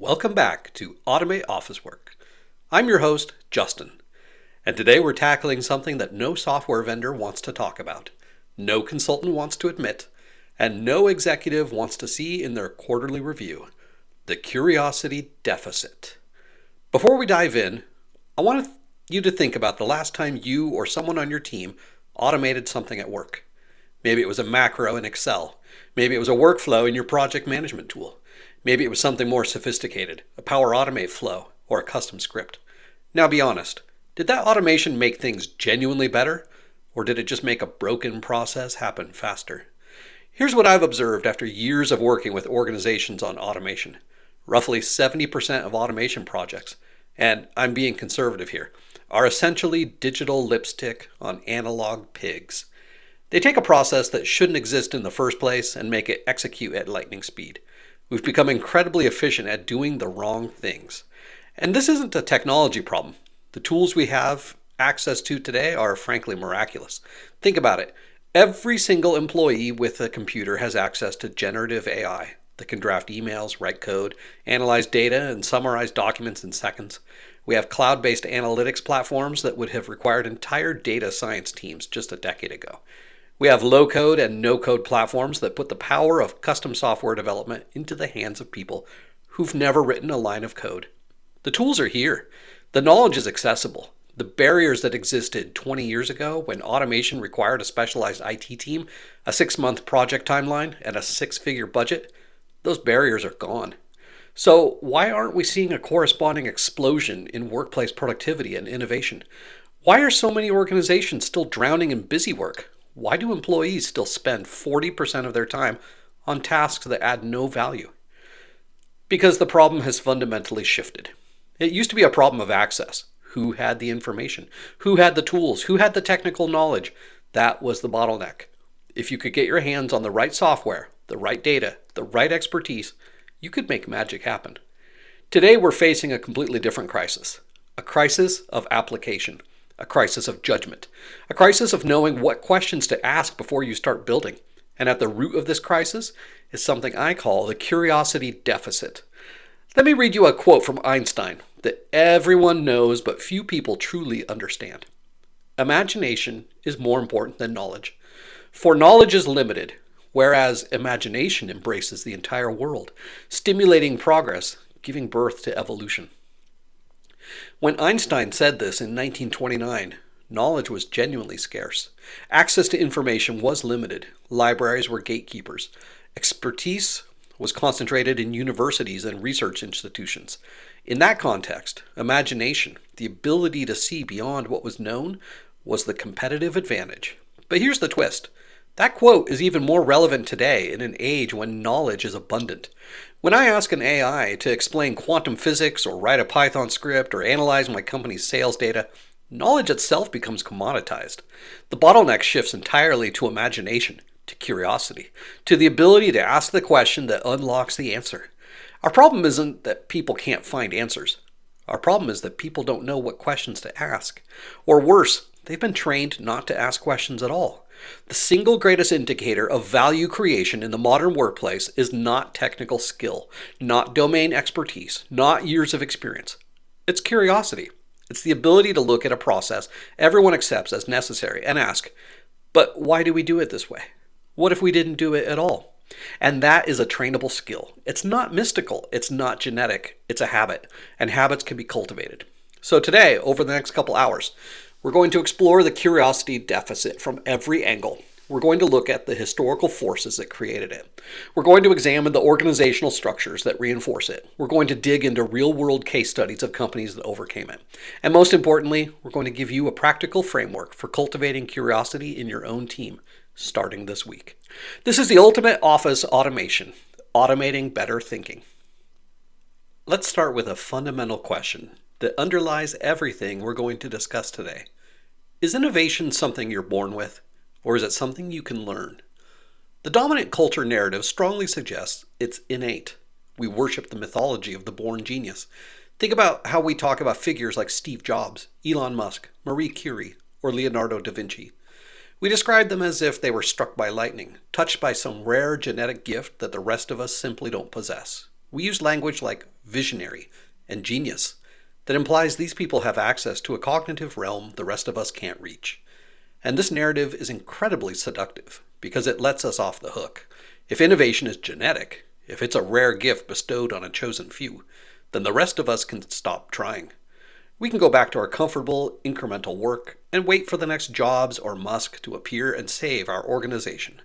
welcome back to Automate Office Work. I'm your host, Justin, and today we're tackling something that no software vendor wants to talk about, no consultant wants to admit, and no executive wants to see in their quarterly review: the curiosity deficit. Before we dive in, I want you to think about the last time you or someone on your team automated something at work. Maybe it was a macro in Excel. Maybe it was a workflow in your project management tool. Maybe it was something more sophisticated, a Power Automate flow, or a custom script. Now be honest, did that automation make things genuinely better, or did it just make a broken process happen faster? Here's what I've observed after years of working with organizations on automation. Roughly 70% of automation projects, and I'm being conservative here, are essentially digital lipstick on analog pigs. They take a process that shouldn't exist in the first place and make it execute at lightning speed. We've become incredibly efficient at doing the wrong things. And this isn't a technology problem. The tools we have access to today are frankly miraculous. Think about it. Every single employee with a computer has access to generative AI that can draft emails, write code, analyze data, and summarize documents in seconds. We have cloud-based analytics platforms that would have required entire data science teams just a decade ago. We have low-code and no-code platforms that put the power of custom software development into the hands of people who've never written a line of code. The tools are here. The knowledge is accessible. The barriers that existed 20 years ago when automation required a specialized IT team, a 6-month project timeline, and a 6-figure budget, those barriers are gone. So why aren't we seeing a corresponding explosion in workplace productivity and innovation? Why are so many organizations still drowning in busy work? Why do employees still spend 40% of their time on tasks that add no value? Because the problem has fundamentally shifted. It used to be a problem of access. Who had the information? Who had the tools? Who had the technical knowledge? That was the bottleneck. If you could get your hands on the right software, the right data, the right expertise, you could make magic happen. Today we're facing a completely different crisis. A crisis of application. A crisis of judgment, a crisis of knowing what questions to ask before you start building. And at the root of this crisis is something I call the curiosity deficit. Let me read you a quote from Einstein that everyone knows but few people truly understand. Imagination is more important than knowledge, for knowledge is limited, whereas imagination embraces the entire world, stimulating progress, giving birth to evolution. When Einstein said this in 1929, knowledge was genuinely scarce. Access to information was limited. Libraries were gatekeepers. Expertise was concentrated in universities and research institutions. In that context, imagination, the ability to see beyond what was known, was the competitive advantage. But here's the twist. That quote is even more relevant today in an age when knowledge is abundant. When I ask an AI to explain quantum physics or write a Python script or analyze my company's sales data, knowledge itself becomes commoditized. The bottleneck shifts entirely to imagination, to curiosity, to the ability to ask the question that unlocks the answer. Our problem isn't that people can't find answers. Our problem is that people don't know what questions to ask. Or worse, they've been trained not to ask questions at all. The single greatest indicator of value creation in the modern workplace is not technical skill, not domain expertise, not years of experience. It's curiosity. It's the ability to look at a process everyone accepts as necessary and ask, but why do we do it this way? What if we didn't do it at all? And that is a trainable skill. It's not mystical. It's not genetic. It's a habit, and habits can be cultivated. So today, over the next couple hours, we're going to explore the curiosity deficit from every angle. We're going to look at the historical forces that created it. We're going to examine the organizational structures that reinforce it. We're going to dig into real-world case studies of companies that overcame it. And most importantly, we're going to give you a practical framework for cultivating curiosity in your own team, starting this week. This is the ultimate office automation, automating better thinking. Let's start with a fundamental question that underlies everything we're going to discuss today. Is innovation something you're born with, or is it something you can learn? The dominant culture narrative strongly suggests it's innate. We worship the mythology of the born genius. Think about how we talk about figures like Steve Jobs, Elon Musk, Marie Curie, or Leonardo da Vinci. We describe them as if they were struck by lightning, touched by some rare genetic gift that the rest of us simply don't possess. We use language like visionary and genius that implies these people have access to a cognitive realm the rest of us can't reach. And this narrative is incredibly seductive because it lets us off the hook. If innovation is genetic, if it's a rare gift bestowed on a chosen few, then the rest of us can stop trying. We can go back to our comfortable, incremental work and wait for the next Jobs or Musk to appear and save our organization.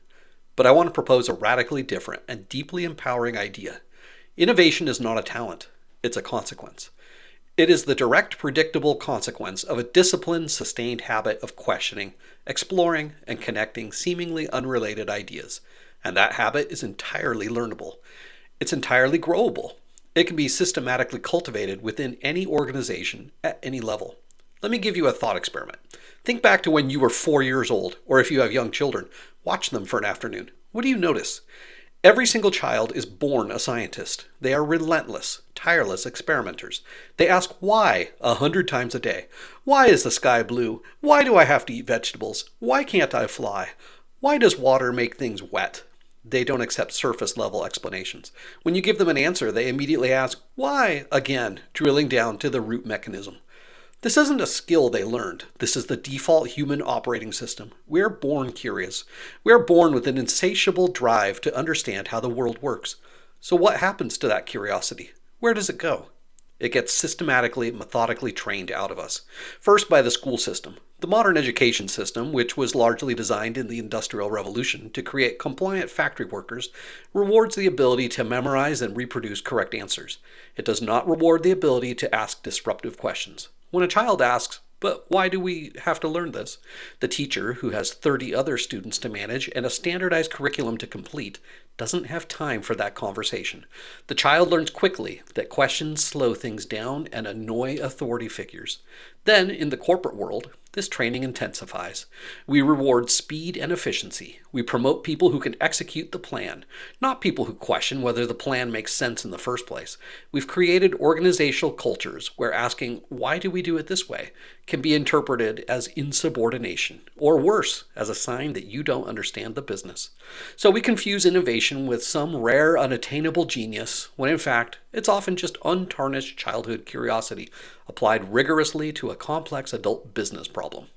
But I want to propose a radically different and deeply empowering idea. Innovation is not a talent, it's a consequence. It is the direct, predictable consequence of a disciplined, sustained habit of questioning, exploring, and connecting seemingly unrelated ideas. And that habit is entirely learnable. It's entirely growable. It can be systematically cultivated within any organization at any level. Let me give you a thought experiment. Think back to when you were 4 years old, or if you have young children, watch them for an afternoon. What do you notice? Every single child is born a scientist. They are relentless, tireless experimenters. They ask why 100 times a day. Why is the sky blue? Why do I have to eat vegetables? Why can't I fly? Why does water make things wet? They don't accept surface level explanations. When you give them an answer, they immediately ask, why again, drilling down to the root mechanism. This isn't a skill they learned. This is the default human operating system. We are born curious. We are born with an insatiable drive to understand how the world works. So what happens to that curiosity? Where does it go? It gets systematically, methodically trained out of us. First by the school system. The modern education system, which was largely designed in the Industrial Revolution to create compliant factory workers, rewards the ability to memorize and reproduce correct answers. It does not reward the ability to ask disruptive questions. When a child asks, but why do we have to learn this? The teacher, who has 30 other students to manage and a standardized curriculum to complete, doesn't have time for that conversation. The child learns quickly that questions slow things down and annoy authority figures. Then, in the corporate world, this training intensifies. We reward speed and efficiency. We promote people who can execute the plan, not people who question whether the plan makes sense in the first place. We've created organizational cultures where asking, why do we do it this way, can be interpreted as insubordination, or worse, as a sign that you don't understand the business. So we confuse innovation with some rare, unattainable genius, when in fact, it's often just untarnished childhood curiosity applied rigorously to a complex adult business problem.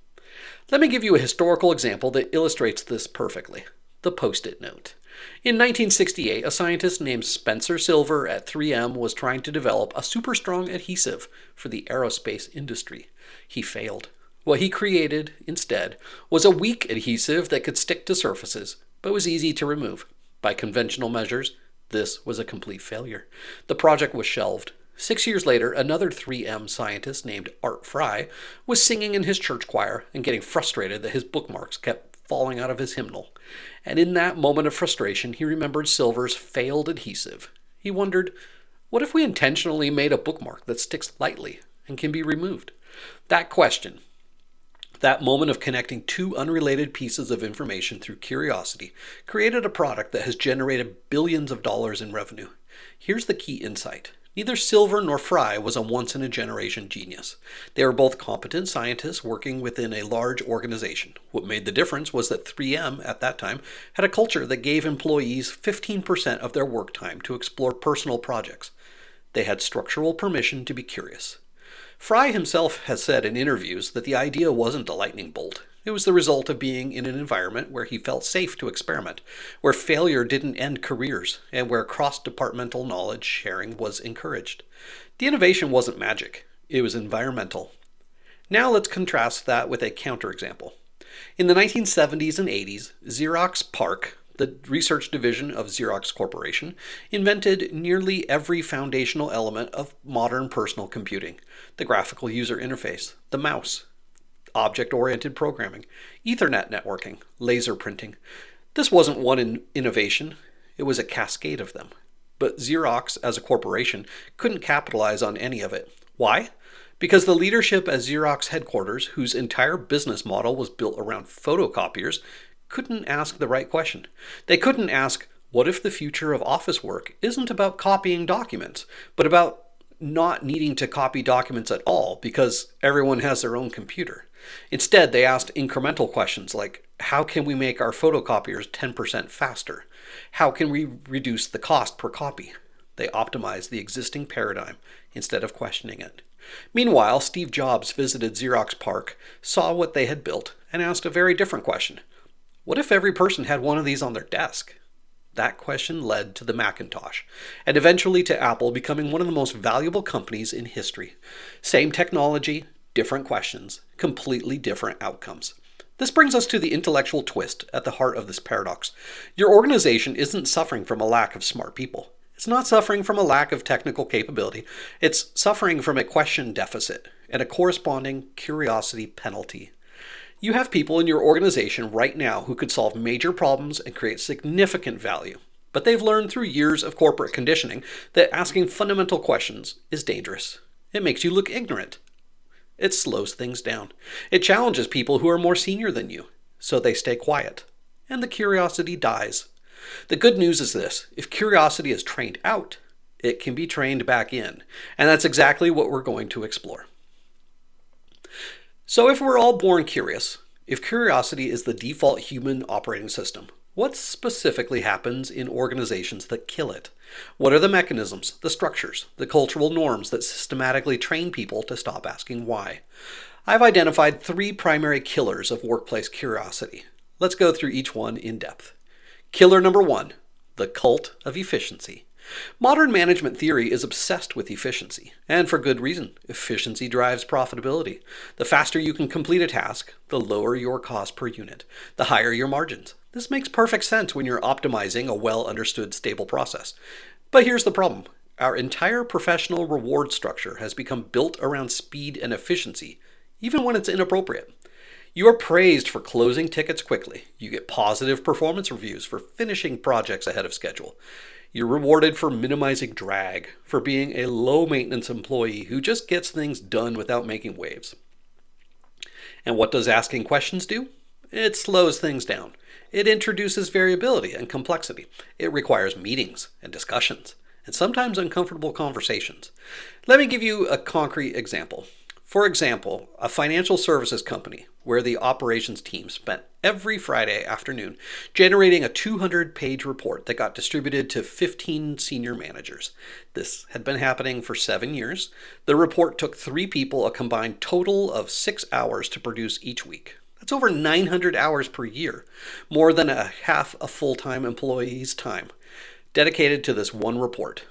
Let me give you a historical example that illustrates this perfectly. The Post-it note. In 1968, a scientist named Spencer Silver at 3M was trying to develop a super strong adhesive for the aerospace industry. He failed. What he created, instead, was a weak adhesive that could stick to surfaces, but was easy to remove. By conventional measures, this was a complete failure. The project was shelved. 6 years later, another 3M scientist named Art Fry was singing in his church choir and getting frustrated that his bookmarks kept falling out of his hymnal. And in that moment of frustration, he remembered Silver's failed adhesive. He wondered, what if we intentionally made a bookmark that sticks lightly and can be removed? That question, that moment of connecting two unrelated pieces of information through curiosity, created a product that has generated billions of dollars in revenue. Here's the key insight. Neither Silver nor Fry was a once-in-a-generation genius. They were both competent scientists working within a large organization. What made the difference was that 3M, at that time, had a culture that gave employees 15% of their work time to explore personal projects. They had structural permission to be curious. Fry himself has said in interviews that the idea wasn't a lightning bolt. It was the result of being in an environment where he felt safe to experiment, where failure didn't end careers, and where cross-departmental knowledge sharing was encouraged. The innovation wasn't magic, it was environmental. Now let's contrast that with a counterexample. In the 1970s and 80s, Xerox PARC, the research division of Xerox Corporation, invented nearly every foundational element of modern personal computing: the graphical user interface, the mouse, object-oriented programming, Ethernet networking, laser printing. This wasn't one innovation, it was a cascade of them. But Xerox, as a corporation, couldn't capitalize on any of it. Why? Because the leadership at Xerox headquarters, whose entire business model was built around photocopiers, couldn't ask the right question. They couldn't ask, what if the future of office work isn't about copying documents, but about not needing to copy documents at all because everyone has their own computer? Instead, they asked incremental questions like, how can we make our photocopiers 10% faster? How can we reduce the cost per copy? They optimized the existing paradigm instead of questioning it. Meanwhile, Steve Jobs visited Xerox PARC, saw what they had built, and asked a very different question. What if every person had one of these on their desk? That question led to the Macintosh, and eventually to Apple becoming one of the most valuable companies in history. Same technology, different questions, completely different outcomes. This brings us to the intellectual twist at the heart of this paradox. Your organization isn't suffering from a lack of smart people. It's not suffering from a lack of technical capability. It's suffering from a question deficit and a corresponding curiosity penalty. You have people in your organization right now who could solve major problems and create significant value, but they've learned through years of corporate conditioning that asking fundamental questions is dangerous. It makes you look ignorant. It slows things down. It challenges people who are more senior than you, so they stay quiet, and the curiosity dies. The good news is this: if curiosity is trained out, it can be trained back in, and that's exactly what we're going to explore. So if we're all born curious, if curiosity is the default human operating system, what specifically happens in organizations that kill it? What are the mechanisms, the structures, the cultural norms that systematically train people to stop asking why? I've identified 3 primary killers of workplace curiosity. Let's go through each one in depth. Killer number 1, the cult of efficiency. Modern management theory is obsessed with efficiency, and for good reason. Efficiency drives profitability. The faster you can complete a task, the lower your cost per unit, the higher your margins. This makes perfect sense when you're optimizing a well-understood, stable process. But here's the problem. Our entire professional reward structure has become built around speed and efficiency, even when it's inappropriate. You are praised for closing tickets quickly. You get positive performance reviews for finishing projects ahead of schedule. You're rewarded for minimizing drag, for being a low-maintenance employee who just gets things done without making waves. And what does asking questions do? It slows things down. It introduces variability and complexity. It requires meetings and discussions, and sometimes uncomfortable conversations. Let me give you a concrete example. For example, a financial services company where the operations team spent every Friday afternoon generating a 200-page report that got distributed to 15 senior managers. This had been happening for 7 years. The report took 3 people a combined total of 6 hours to produce each week. That's over 900 hours per year, more than a half a full-time employee's time, dedicated to this one report.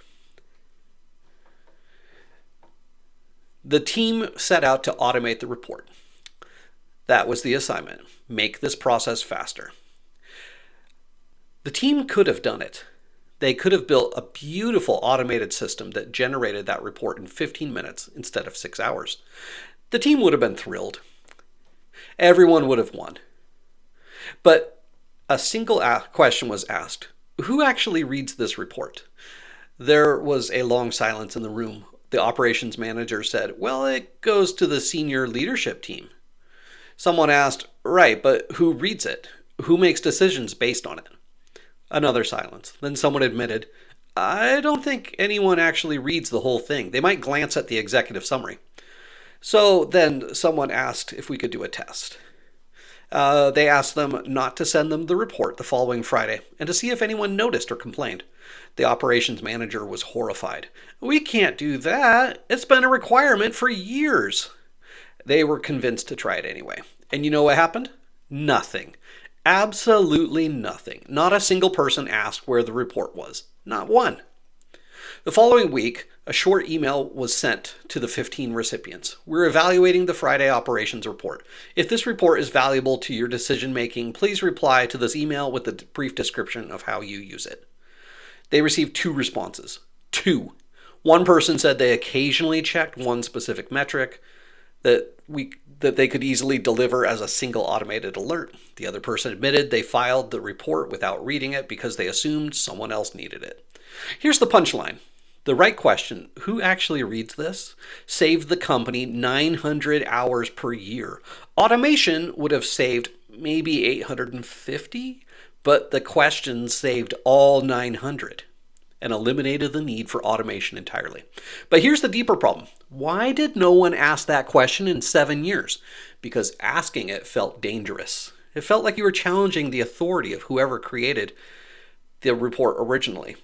The team set out to automate the report. That was the assignment. Make this process faster. The team could have done it. They could have built a beautiful automated system that generated that report in 15 minutes instead of 6 hours. The team would have been thrilled. Everyone would have won. But a single question was asked. Who actually reads this report? There was a long silence in the room. The operations manager said, well, it goes to the senior leadership team. Someone asked, right, but who reads it? Who makes decisions based on it? Another silence. Then someone admitted, I don't think anyone actually reads the whole thing. They might glance at the executive summary. So then someone asked if we could do a test. They asked them not to send them the report the following Friday and to see if anyone noticed or complained. The operations manager was horrified. We can't do that. It's been a requirement for years. They were convinced to try it anyway. And you know what happened? Nothing. Absolutely nothing. Not a single person asked where the report was. Not one. The following week, a short email was sent to the 15 recipients. We're evaluating the Friday operations report. If this report is valuable to your decision making, please reply to this email with a brief description of how you use it. They received 2 responses. 2. One person said they occasionally checked one specific metric that they could easily deliver as a single automated alert. The other person admitted they filed the report without reading it because they assumed someone else needed it. Here's the punchline. The right question, who actually reads this, saved the company 900 hours per year. Automation would have saved maybe 850, but the question saved all 900 and eliminated the need for automation entirely. But here's the deeper problem. Why did no one ask that question in 7 years? Because asking it felt dangerous. It felt like you were challenging the authority of whoever created the report originally.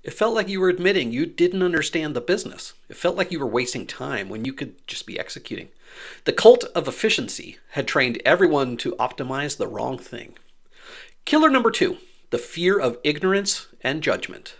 It felt like you were admitting you didn't understand the business. It felt like you were wasting time when you could just be executing. The cult of efficiency had trained everyone to optimize the wrong thing. Killer number 2, the fear of ignorance and judgment.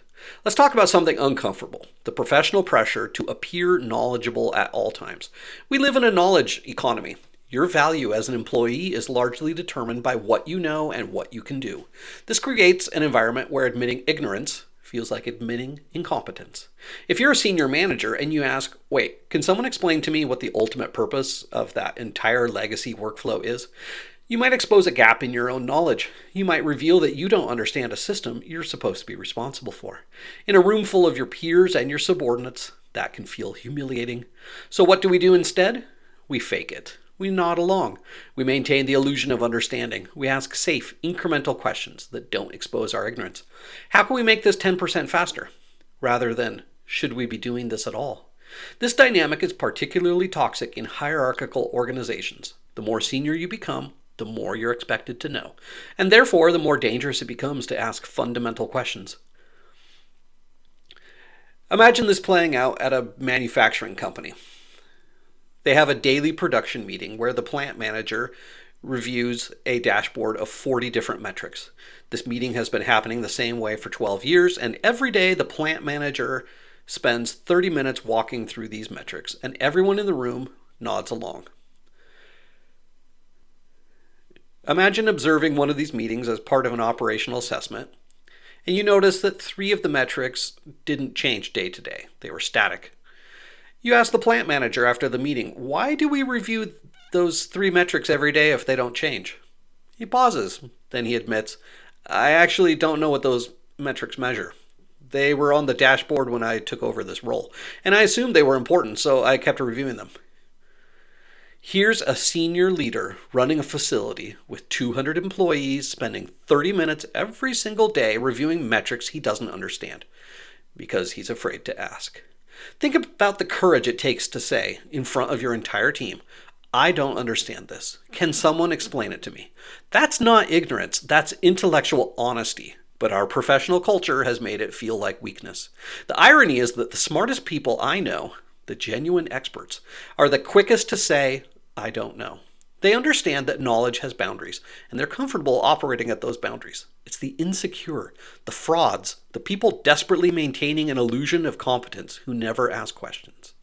Let's talk about something uncomfortable, the professional pressure to appear knowledgeable at all times. We live in a knowledge economy. Your value as an employee is largely determined by what you know and what you can do. This creates an environment where admitting ignorance feels like admitting incompetence. If you're a senior manager and you ask, wait, can someone explain to me what the ultimate purpose of that entire legacy workflow is? You might expose a gap in your own knowledge. You might reveal that you don't understand a system you're supposed to be responsible for. In a room full of your peers and your subordinates, that can feel humiliating. So what do we do instead? We fake it. We nod along. We maintain the illusion of understanding. We ask safe, incremental questions that don't expose our ignorance. How can we make this 10% faster? Rather than, should we be doing this at all? This dynamic is particularly toxic in hierarchical organizations. The more senior you become, the more you're expected to know. And therefore, the more dangerous it becomes to ask fundamental questions. Imagine this playing out at a manufacturing company. They have a daily production meeting where the plant manager reviews a dashboard of 40 different metrics. This meeting has been happening the same way for 12 years, and every day the plant manager spends 30 minutes walking through these metrics, and everyone in the room nods along. Imagine observing one of these meetings as part of an operational assessment, and you notice that 3 of the metrics didn't change day to day. They were static. You ask the plant manager after the meeting, why do we review those 3 metrics every day if they don't change? He pauses. Then he admits, I actually don't know what those metrics measure. They were on the dashboard when I took over this role, and I assumed they were important, so I kept reviewing them. Here's a senior leader running a facility with 200 employees spending 30 minutes every single day reviewing metrics he doesn't understand because he's afraid to ask. Think about the courage it takes to say in front of your entire team, I don't understand this. Can someone explain it to me? That's not ignorance, that's intellectual honesty. But our professional culture has made it feel like weakness. The irony is that the smartest people I know, the genuine experts, are the quickest to say, I don't know. They understand that knowledge has boundaries, and they're comfortable operating at those boundaries. It's the insecure, the frauds, the people desperately maintaining an illusion of competence who never ask questions.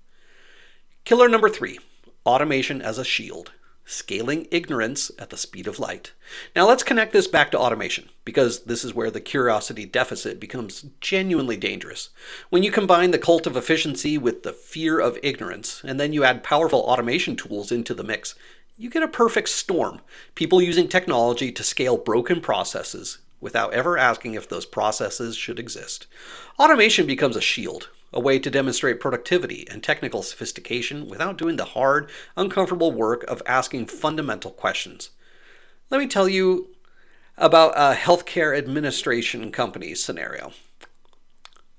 Killer number 3, automation as a shield. Scaling ignorance at the speed of light. Now let's connect this back to automation, because this is where the curiosity deficit becomes genuinely dangerous. When you combine the cult of efficiency with the fear of ignorance, and then you add powerful automation tools into the mix, you get a perfect storm. People using technology to scale broken processes without ever asking if those processes should exist. Automation becomes a shield, a way to demonstrate productivity and technical sophistication without doing the hard, uncomfortable work of asking fundamental questions. Let me tell you about a healthcare administration company scenario.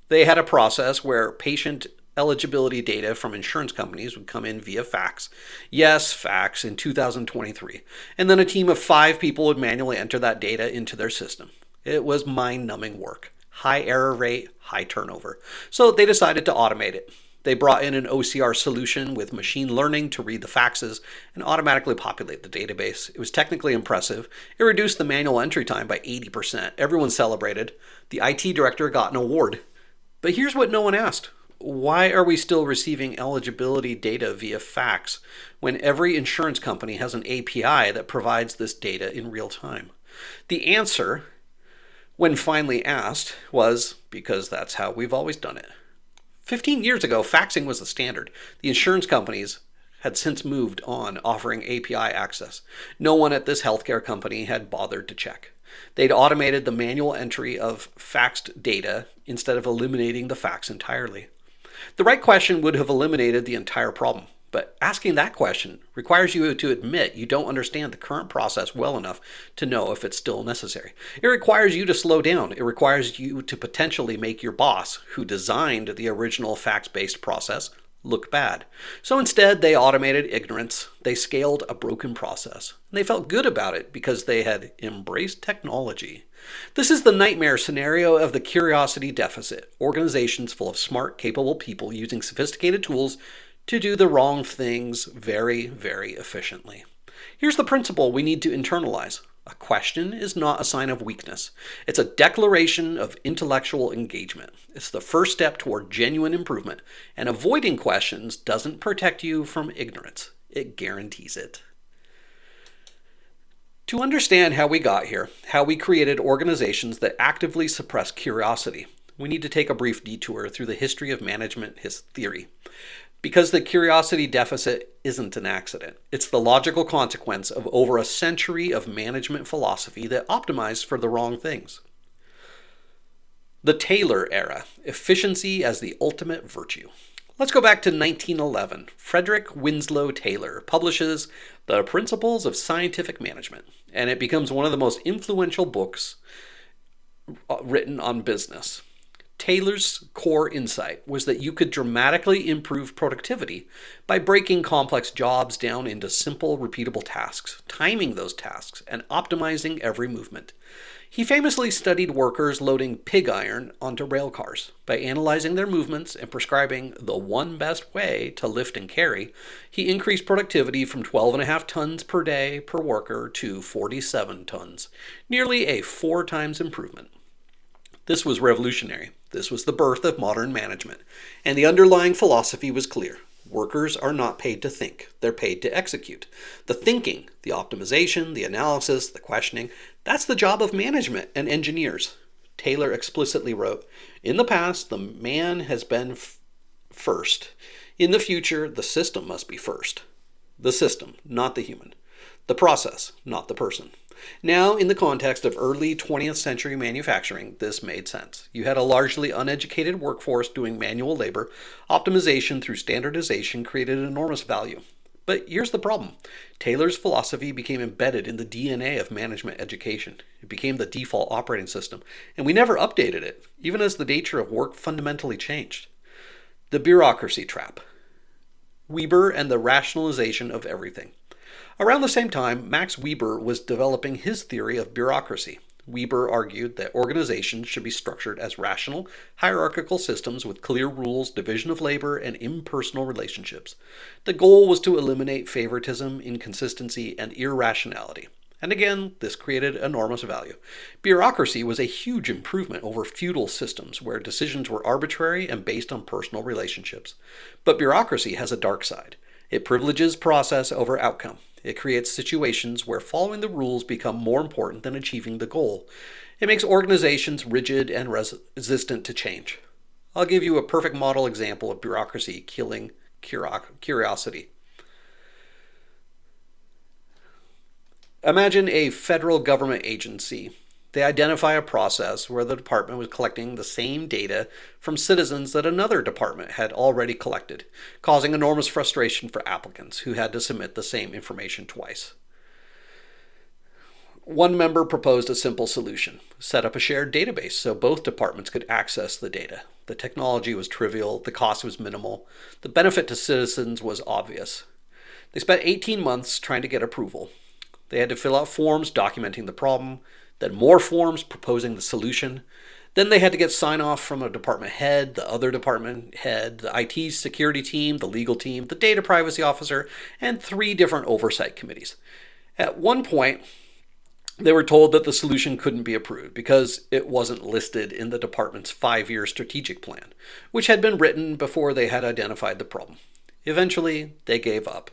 They had a process where patient eligibility data from insurance companies would come in via fax. Yes, fax in 2023. And then a team of 5 people would manually enter that data into their system. It was mind-numbing work. High error rate, high turnover. So they decided to automate it. They brought in an OCR solution with machine learning to read the faxes and automatically populate the database. It was technically impressive. It reduced the manual entry time by 80%. Everyone celebrated. The IT director got an award. But here's what no one asked. Why are we still receiving eligibility data via fax when every insurance company has an API that provides this data in real time? The answer, when finally asked, was because that's how we've always done it. 15 years ago, faxing was the standard. The insurance companies had since moved on offering API access. No one at this healthcare company had bothered to check. They'd automated the manual entry of faxed data instead of eliminating the fax entirely. The right question would have eliminated the entire problem, but asking that question requires you to admit you don't understand the current process well enough to know if it's still necessary. It requires you to slow down. It requires you to potentially make your boss, who designed the original fax-based process, look bad. So instead, they automated ignorance, they scaled a broken process, and they felt good about it because they had embraced technology. This is the nightmare scenario of the curiosity deficit: organizations full of smart, capable people using sophisticated tools to do the wrong things very, very efficiently. Here's the principle we need to internalize. A question is not a sign of weakness. It's a declaration of intellectual engagement. It's the first step toward genuine improvement, and avoiding questions doesn't protect you from ignorance. It guarantees it. To understand how we got here, how we created organizations that actively suppress curiosity, we need to take a brief detour through the history of management theory. Because the curiosity deficit isn't an accident. It's the logical consequence of over a century of management philosophy that optimized for the wrong things. The Taylor era: efficiency as the ultimate virtue. Let's go back to 1911. Frederick Winslow Taylor publishes The Principles of Scientific Management, and it becomes one of the most influential books written on business. Taylor's core insight was that you could dramatically improve productivity by breaking complex jobs down into simple, repeatable tasks, timing those tasks, and optimizing every movement. He famously studied workers loading pig iron onto rail cars. By analyzing their movements and prescribing the one best way to lift and carry, he increased productivity from 12.5 tons per day per worker to 47 tons, nearly a 4 times improvement. This was revolutionary. This was the birth of modern management. And the underlying philosophy was clear. Workers are not paid to think. They're paid to execute. The thinking, the optimization, the analysis, the questioning, that's the job of management and engineers. Taylor explicitly wrote, "In the past, the man has been first. In the future, the system must be first." The system, not the human. The process, not the person. Now, in the context of early 20th century manufacturing, this made sense. You had a largely uneducated workforce doing manual labor. Optimization through standardization created enormous value. But here's the problem. Taylor's philosophy became embedded in the DNA of management education. It became the default operating system, and we never updated it, even as the nature of work fundamentally changed. The bureaucracy trap. Weber and the rationalization of everything. Around the same time, Max Weber was developing his theory of bureaucracy. Weber argued that organizations should be structured as rational, hierarchical systems with clear rules, division of labor, and impersonal relationships. The goal was to eliminate favoritism, inconsistency, and irrationality. And again, this created enormous value. Bureaucracy was a huge improvement over feudal systems where decisions were arbitrary and based on personal relationships. But bureaucracy has a dark side. It privileges process over outcome. It creates situations where following the rules become more important than achieving the goal. It makes organizations rigid and resistant to change. I'll give you a perfect model example of bureaucracy killing curiosity. Imagine a federal government agency. They identify a process where the department was collecting the same data from citizens that another department had already collected, causing enormous frustration for applicants who had to submit the same information twice. One member proposed a simple solution: set up a shared database so both departments could access the data. The technology was trivial, the cost was minimal, the benefit to citizens was obvious. They spent 18 months trying to get approval. They had to fill out forms documenting the problem, then more forms proposing the solution. Then they had to get sign-off from a department head, the other department head, the IT security team, the legal team, the data privacy officer, and 3 different oversight committees. At one point, they were told that the solution couldn't be approved because it wasn't listed in the department's 5-year strategic plan, which had been written before they had identified the problem. Eventually, they gave up.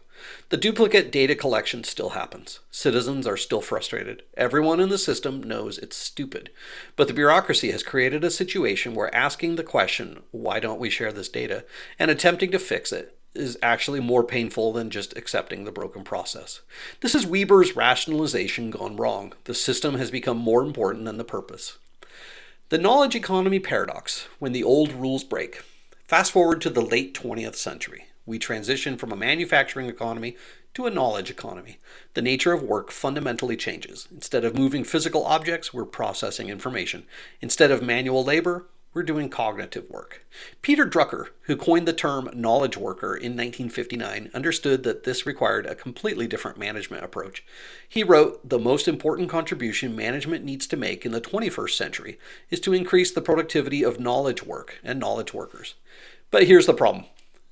The duplicate data collection still happens. Citizens are still frustrated. Everyone in the system knows it's stupid. But the bureaucracy has created a situation where asking the question, why don't we share this data, and attempting to fix it is actually more painful than just accepting the broken process. This is Weber's rationalization gone wrong. The system has become more important than the purpose. The knowledge economy paradox, when the old rules break. Fast forward to the late 20th century. We transition from a manufacturing economy to a knowledge economy. The nature of work fundamentally changes. Instead of moving physical objects, we're processing information. Instead of manual labor, we're doing cognitive work. Peter Drucker, who coined the term knowledge worker in 1959, understood that this required a completely different management approach. He wrote, "The most important contribution management needs to make in the 21st century is to increase the productivity of knowledge work and knowledge workers." But here's the problem.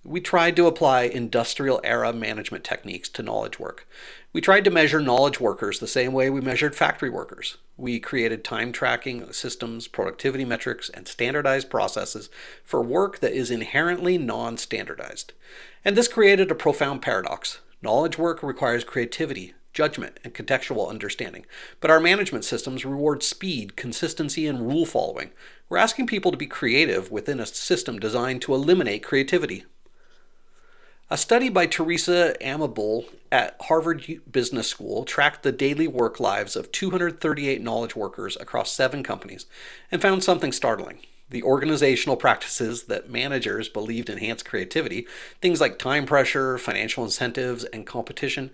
We tried to apply industrial era management techniques to knowledge work. We tried to measure knowledge workers the same way we measured factory workers. We created time tracking systems, productivity metrics, and standardized processes for work that is inherently non-standardized. And this created a profound paradox. Knowledge work requires creativity, judgment, and contextual understanding. But our management systems reward speed, consistency, and rule following. We're asking people to be creative within a system designed to eliminate creativity. A study by Teresa Amable at Harvard Business School tracked the daily work lives of 238 knowledge workers across 7 companies and found something startling. The organizational practices that managers believed enhanced creativity, things like time pressure, financial incentives, and competition,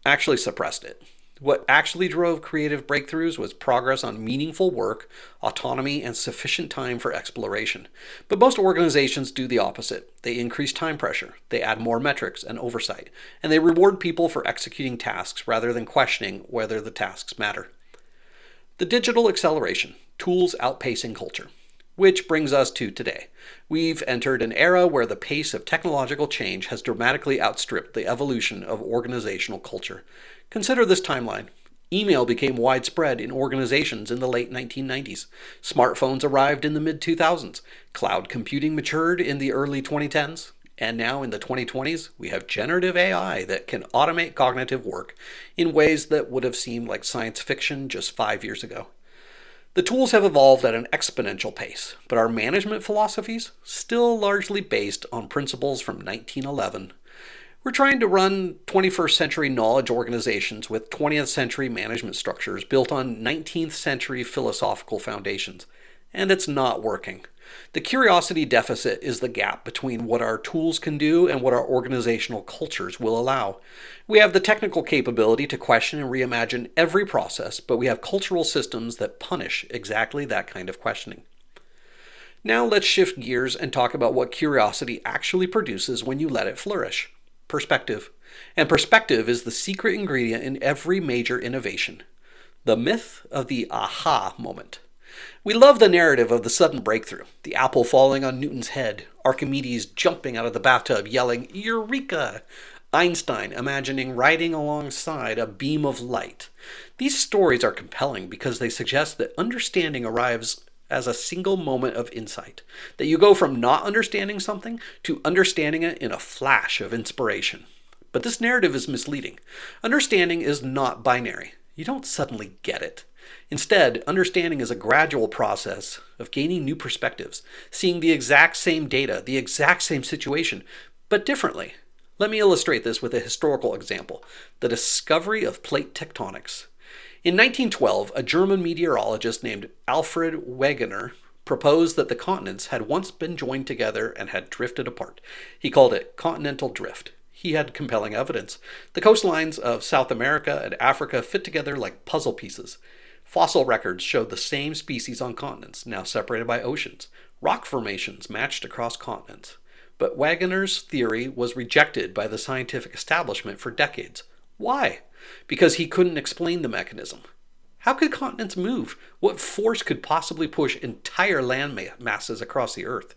actually suppressed it. What actually drove creative breakthroughs was progress on meaningful work, autonomy, and sufficient time for exploration. But most organizations do the opposite. They increase time pressure, they add more metrics and oversight, and they reward people for executing tasks rather than questioning whether the tasks matter. The digital acceleration, tools outpacing culture. Which brings us to today. We've entered an era where the pace of technological change has dramatically outstripped the evolution of organizational culture. Consider this timeline. Email became widespread in organizations in the late 1990s. Smartphones arrived in the mid-2000s. Cloud computing matured in the early 2010s. And now in the 2020s, we have generative AI that can automate cognitive work in ways that would have seemed like science fiction just 5 years ago. The tools have evolved at an exponential pace, but our management philosophies still largely based on principles from 1911. We're trying to run 21st century knowledge organizations with 20th century management structures built on 19th century philosophical foundations, and it's not working. The curiosity deficit is the gap between what our tools can do and what our organizational cultures will allow. We have the technical capability to question and reimagine every process, but we have cultural systems that punish exactly that kind of questioning. Now let's shift gears and talk about what curiosity actually produces when you let it flourish. Perspective. And perspective is the secret ingredient in every major innovation. The myth of the aha moment. We love the narrative of the sudden breakthrough, the apple falling on Newton's head, Archimedes jumping out of the bathtub yelling, "Eureka!" Einstein imagining riding alongside a beam of light. These stories are compelling because they suggest that understanding arrives as a single moment of insight, that you go from not understanding something to understanding it in a flash of inspiration. But this narrative is misleading. Understanding is not binary. You don't suddenly get it. Instead, understanding is a gradual process of gaining new perspectives, seeing the exact same data, the exact same situation, but differently. Let me illustrate this with a historical example, the discovery of plate tectonics. In 1912, a German meteorologist named Alfred Wegener proposed that the continents had once been joined together and had drifted apart. He called it continental drift. He had compelling evidence. The coastlines of South America and Africa fit together like puzzle pieces. Fossil records showed the same species on continents, now separated by oceans. Rock formations matched across continents. But Wegener's theory was rejected by the scientific establishment for decades. Why? Because he couldn't explain the mechanism. How could continents move? What force could possibly push entire land masses across the Earth?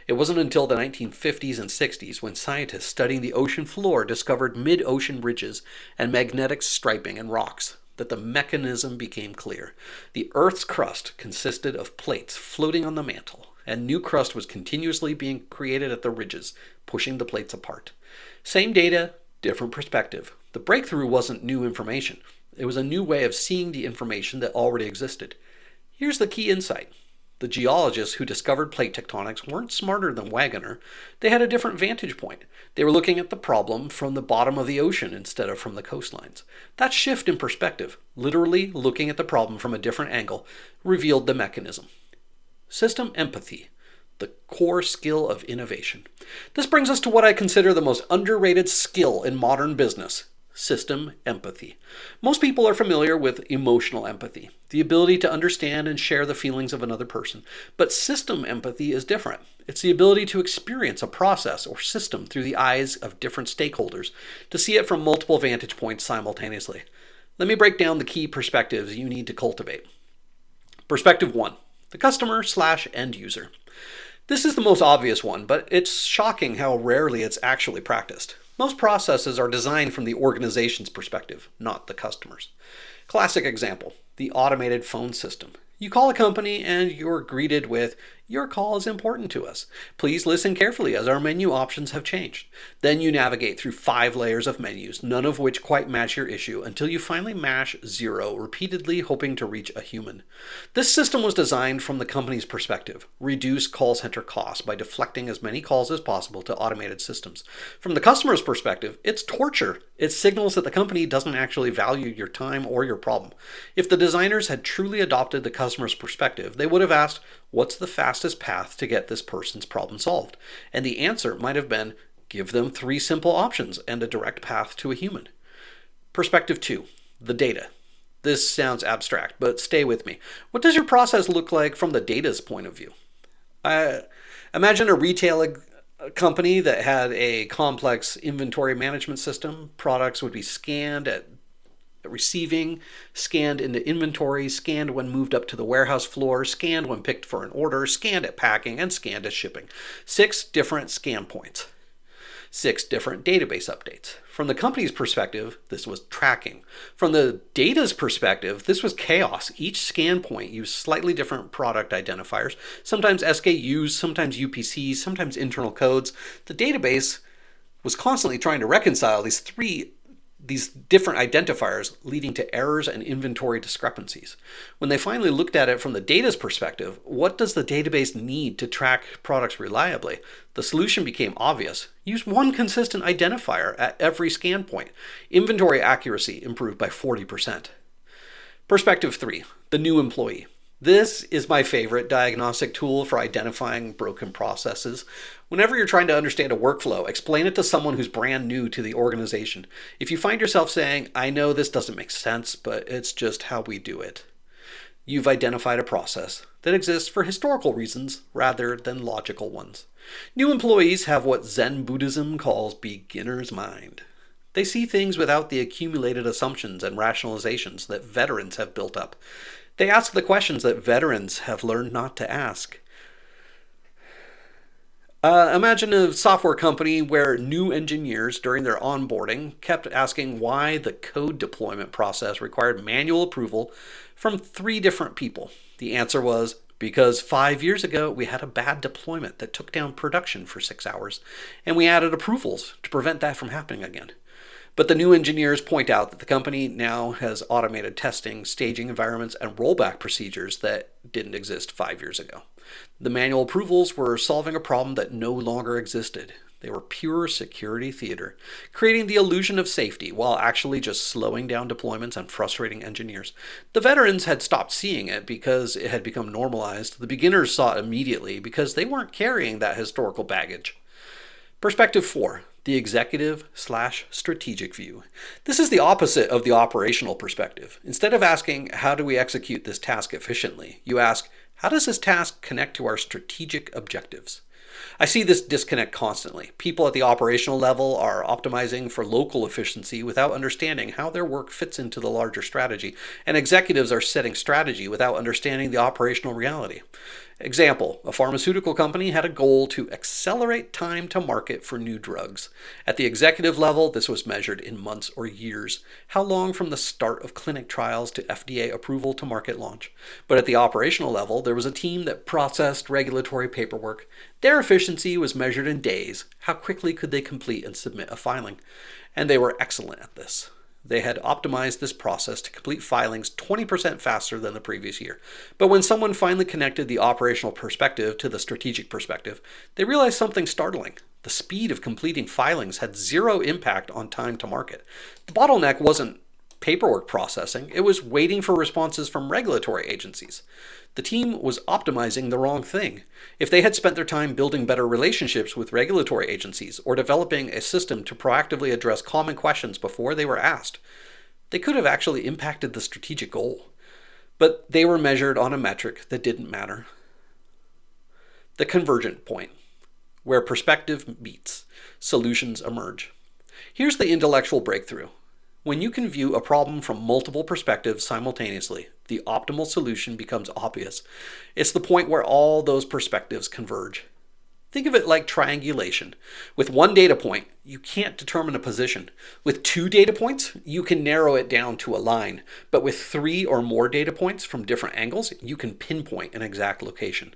It wasn't until the 1950s and 60s when scientists studying the ocean floor discovered mid-ocean ridges and magnetic striping in rocks that the mechanism became clear. The Earth's crust consisted of plates floating on the mantle, and new crust was continuously being created at the ridges, pushing the plates apart. Same data, different perspective. The breakthrough wasn't new information. It was a new way of seeing the information that already existed. Here's the key insight. The geologists who discovered plate tectonics weren't smarter than Wegener. They had a different vantage point. They were looking at the problem from the bottom of the ocean instead of from the coastlines. That shift in perspective, literally looking at the problem from a different angle, revealed the mechanism. System empathy, the core skill of innovation. This brings us to what I consider the most underrated skill in modern business, system empathy. Most people are familiar with emotional empathy, the ability to understand and share the feelings of another person. But system empathy is different. It's the ability to experience a process or system through the eyes of different stakeholders, to see it from multiple vantage points simultaneously. Let me break down the key perspectives you need to cultivate. Perspective 1, the customer/end user. This is the most obvious one, but it's shocking how rarely it's actually practiced. Most processes are designed from the organization's perspective, not the customer's. Classic example, the automated phone system. You call a company and you're greeted with, "Your call is important to us. Please listen carefully as our menu options have changed." Then you navigate through 5 layers of menus, none of which quite match your issue, until you finally mash 0, repeatedly hoping to reach a human. This system was designed from the company's perspective: reduce call center costs by deflecting as many calls as possible to automated systems. From the customer's perspective, it's torture. It signals that the company doesn't actually value your time or your problem. If the designers had truly adopted the customer's perspective, they would have asked, what's the fastest path to get this person's problem solved? And the answer might have been, give them 3 simple options and a direct path to a human. Perspective 2, the data. This sounds abstract, but stay with me. What does your process look like from the data's point of view? Imagine a retail company that had a complex inventory management system. Products would be scanned at receiving, scanned into inventory, scanned when moved up to the warehouse floor, scanned when picked for an order, scanned at packing, and scanned at shipping. 6 different scan points. 6 different database updates. From the company's perspective, this was tracking. From the data's perspective, this was chaos. Each scan point used slightly different product identifiers, sometimes SKUs, sometimes UPCs, sometimes internal codes. The database was constantly trying to reconcile these different identifiers, leading to errors and inventory discrepancies. When they finally looked at it from the data's perspective, what does the database need to track products reliably? The solution became obvious. Use one consistent identifier at every scan point. Inventory accuracy improved by 40%. Perspective 3, the new employee. This is my favorite diagnostic tool for identifying broken processes. Whenever you're trying to understand a workflow, explain it to someone who's brand new to the organization. If you find yourself saying, "I know this doesn't make sense, but it's just how we do it," you've identified a process that exists for historical reasons rather than logical ones. New employees have what Zen Buddhism calls beginner's mind. They see things without the accumulated assumptions and rationalizations that veterans have built up. They ask the questions that veterans have learned not to ask. Imagine a software company where new engineers during their onboarding kept asking why the code deployment process required manual approval from 3 different people. The answer was, because 5 years ago we had a bad deployment that took down production for 6 hours, and we added approvals to prevent that from happening again. But the new engineers point out that the company now has automated testing, staging environments, and rollback procedures that didn't exist 5 years ago. The manual approvals were solving a problem that no longer existed. They were pure security theater, creating the illusion of safety while actually just slowing down deployments and frustrating engineers. The veterans had stopped seeing it because it had become normalized. The beginners saw it immediately because they weren't carrying that historical baggage. Perspective 4, the executive/strategic view. This is the opposite of the operational perspective. Instead of asking, how do we execute this task efficiently, you ask, how does this task connect to our strategic objectives? I see this disconnect constantly. People at the operational level are optimizing for local efficiency without understanding how their work fits into the larger strategy, and executives are setting strategy without understanding the operational reality. Example, a pharmaceutical company had a goal to accelerate time to market for new drugs. At the executive level, this was measured in months or years. How long from the start of clinic trials to FDA approval to market launch? But at the operational level, there was a team that processed regulatory paperwork. Their efficiency was measured in days. How quickly could they complete and submit a filing? And they were excellent at this. They had optimized this process to complete filings 20% faster than the previous year. But when someone finally connected the operational perspective to the strategic perspective, they realized something startling. The speed of completing filings had 0 impact on time to market. The bottleneck wasn't paperwork processing, it was waiting for responses from regulatory agencies. The team was optimizing the wrong thing. If they had spent their time building better relationships with regulatory agencies or developing a system to proactively address common questions before they were asked, they could have actually impacted the strategic goal. But they were measured on a metric that didn't matter. The convergent point, where perspective meets, solutions emerge. Here's the intellectual breakthrough. When you can view a problem from multiple perspectives simultaneously, the optimal solution becomes obvious. It's the point where all those perspectives converge. Think of it like triangulation. With one data point, you can't determine a position. With 2 data points, you can narrow it down to a line. But with 3 or more data points from different angles, you can pinpoint an exact location.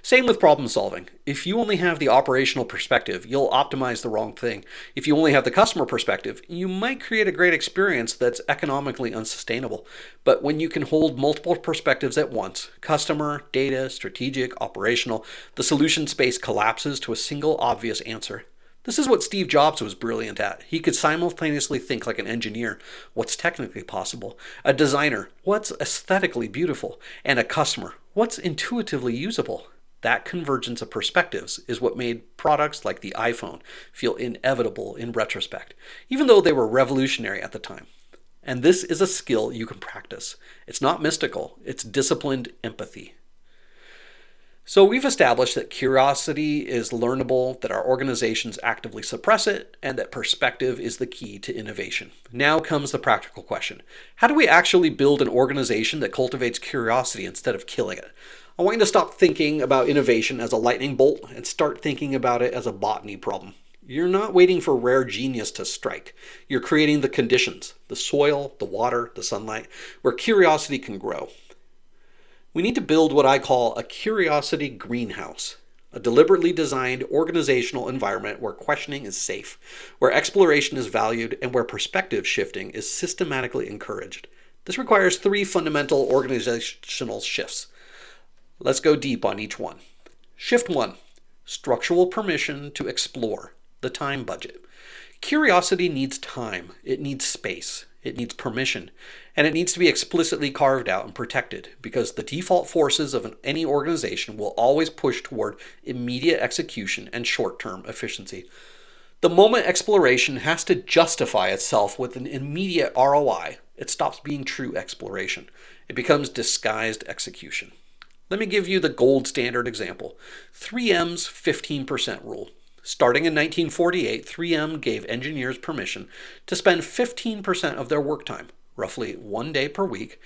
Same with problem solving. If you only have the operational perspective, you'll optimize the wrong thing. If you only have the customer perspective, you might create a great experience that's economically unsustainable. But when you can hold multiple perspectives at once, customer, data, strategic, operational, the solution space collapses to a single obvious answer. This is what Steve Jobs was brilliant at. He could simultaneously think like an engineer, what's technically possible, a designer, what's aesthetically beautiful, and a customer, what's intuitively usable. That convergence of perspectives is what made products like the iPhone feel inevitable in retrospect, even though they were revolutionary at the time. And this is a skill you can practice. It's not mystical, it's disciplined empathy. So we've established that curiosity is learnable, that our organizations actively suppress it, and that perspective is the key to innovation. Now comes the practical question. How do we actually build an organization that cultivates curiosity instead of killing it? I want you to stop thinking about innovation as a lightning bolt and start thinking about it as a botany problem. You're not waiting for rare genius to strike. You're creating the conditions, the soil, the water, the sunlight, where curiosity can grow. We need to build what I call a curiosity greenhouse, a deliberately designed organizational environment where questioning is safe, where exploration is valued, and where perspective shifting is systematically encouraged. This requires 3 fundamental organizational shifts. Let's go deep on each one. Shift 1, structural permission to explore, the time budget. Curiosity needs time, it needs space, it needs permission, and it needs to be explicitly carved out and protected because the default forces of any organization will always push toward immediate execution and short-term efficiency. The moment exploration has to justify itself with an immediate ROI, it stops being true exploration. It becomes disguised execution. Let me give you the gold standard example, 3M's 15% rule. Starting in 1948, 3M gave engineers permission to spend 15% of their work time, roughly 1 day per week,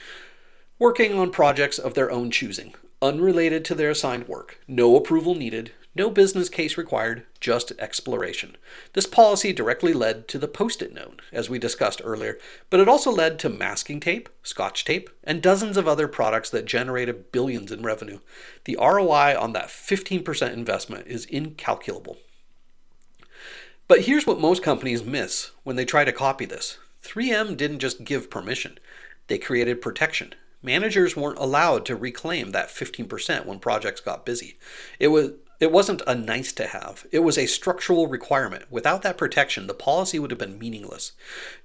working on projects of their own choosing, unrelated to their assigned work. No approval needed, no business case required, just exploration. This policy directly led to the Post-it note, as we discussed earlier, but it also led to masking tape, Scotch tape, and dozens of other products that generated billions in revenue. The ROI on that 15% investment is incalculable. But here's what most companies miss when they try to copy this. 3M didn't just give permission, they created protection. Managers weren't allowed to reclaim that 15% when projects got busy. It wasn't a nice to have, it was a structural requirement. Without that protection, the policy would have been meaningless.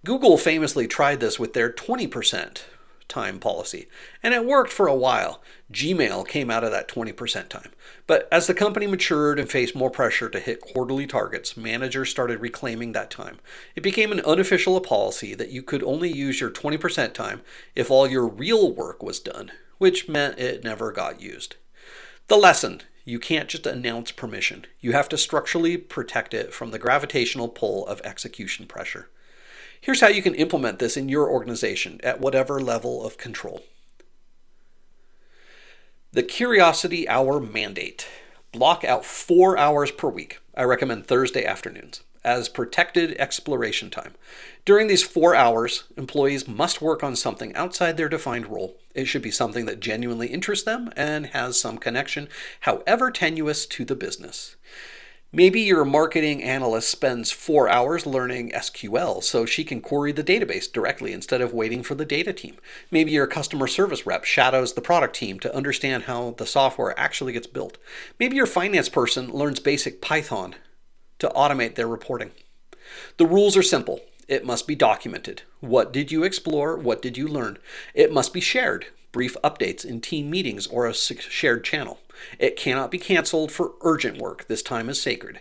Google famously tried this with their 20% time policy, and it worked for a while. Gmail came out of that 20% time. But as the company matured and faced more pressure to hit quarterly targets, managers started reclaiming that time. It became an unofficial policy that you could only use your 20% time if all your real work was done, which meant it never got used. The lesson: you can't just announce permission. You have to structurally protect it from the gravitational pull of execution pressure. Here's how you can implement this in your organization at whatever level of control. The Curiosity Hour Mandate. Block out 4 hours per week. I recommend Thursday afternoons as protected exploration time. During these 4 hours, employees must work on something outside their defined role. It should be something that genuinely interests them and has some connection, however tenuous, to the business. Maybe your marketing analyst spends 4 hours learning SQL so she can query the database directly instead of waiting for the data team. Maybe your customer service rep shadows the product team to understand how the software actually gets built. Maybe your finance person learns basic Python to automate their reporting. The rules are simple. It must be documented. What did you explore? What did you learn? It must be shared. Brief updates in team meetings or a shared channel. It cannot be canceled for urgent work. This time is sacred.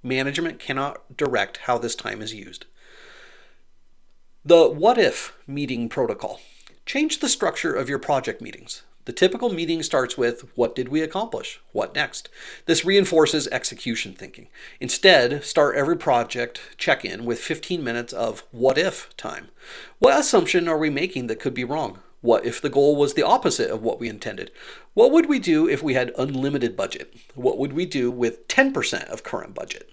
Management cannot direct how this time is used. The what if meeting protocol. Change the structure of your project meetings. The typical meeting starts with, what did we accomplish? What next? This reinforces execution thinking. Instead, start every project check-in with 15 minutes of what if time. What assumption are we making that could be wrong? What if the goal was the opposite of what we intended? What would we do if we had unlimited budget? What would we do with 10% of current budget?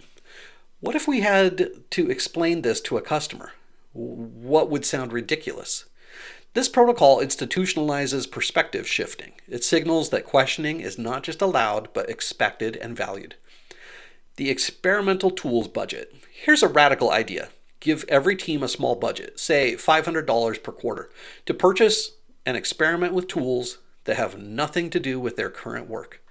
What if we had to explain this to a customer? What would sound ridiculous? This protocol institutionalizes perspective shifting. It signals that questioning is not just allowed, but expected and valued. The experimental tools budget. Here's a radical idea. Give every team a small budget, say $500 per quarter, to purchase and experiment with tools that have nothing to do with their current work.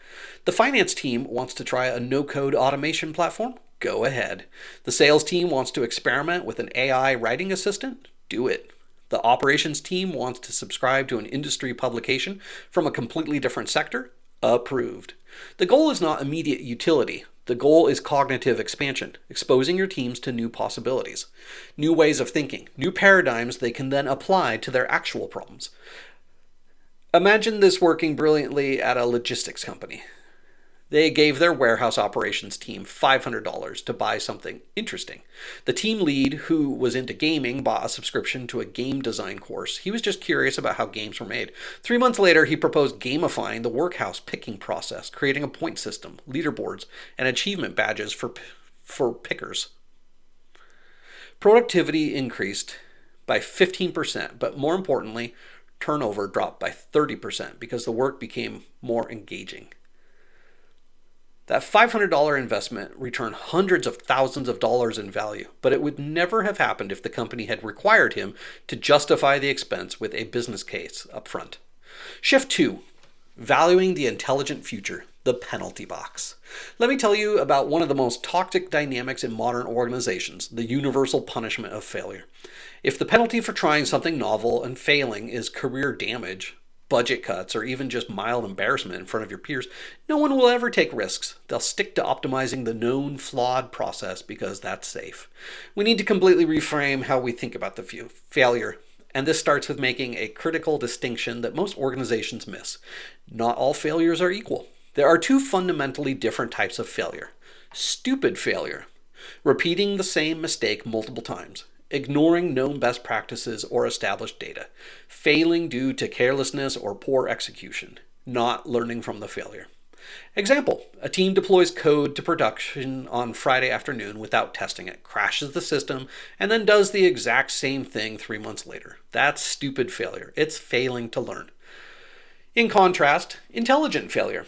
The finance team wants to try a no-code automation platform? Go ahead. The sales team wants to experiment with an AI writing assistant? Do it. The operations team wants to subscribe to an industry publication from a completely different sector? Approved. The goal is not immediate utility. The goal is cognitive expansion, exposing your teams to new possibilities, new ways of thinking, new paradigms they can then apply to their actual problems. Imagine this working brilliantly at a logistics company. They gave their warehouse operations team $500 to buy something interesting. The team lead, who was into gaming, bought a subscription to a game design course. He was just curious about how games were made. 3 months later, he proposed gamifying the workhouse picking process, creating a point system, leaderboards, and achievement badges for pickers. Productivity increased by 15%, but more importantly, turnover dropped by 30% because the work became more engaging. That $500 investment returned hundreds of thousands of dollars in value, but it would never have happened if the company had required him to justify the expense with a business case up front. Shift 2, valuing the intelligent future, the penalty box. Let me tell you about one of the most toxic dynamics in modern organizations, the universal punishment of failure. If the penalty for trying something novel and failing is career damage, budget cuts, or even just mild embarrassment in front of your peers, no one will ever take risks. They'll stick to optimizing the known flawed process because that's safe. We need to completely reframe how we think about the failure, and this starts with making a critical distinction that most organizations miss. Not all failures are equal. There are two fundamentally different types of failure. Stupid failure, repeating the same mistake multiple times. Ignoring known best practices or established data, failing due to carelessness or poor execution, not learning from the failure. Example, a team deploys code to production on Friday afternoon without testing it, crashes the system, and then does the exact same thing 3 months later. That's stupid failure. It's failing to learn. In contrast, intelligent failure.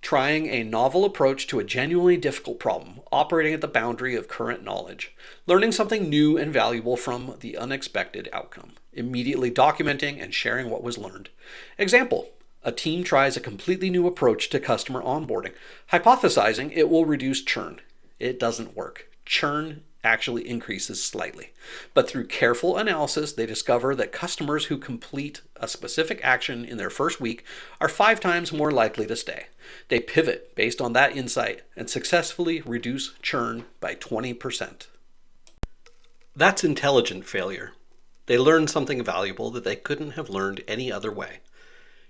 Trying a novel approach to a genuinely difficult problem, operating at the boundary of current knowledge, learning something new and valuable from the unexpected outcome, immediately documenting and sharing what was learned. Example, a team tries a completely new approach to customer onboarding, hypothesizing it will reduce churn. It doesn't work. Churn actually increases slightly. But through careful analysis, they discover that customers who complete a specific action in their first week are 5 times more likely to stay. They pivot based on that insight and successfully reduce churn by 20%. That's intelligent failure. They learned something valuable that they couldn't have learned any other way.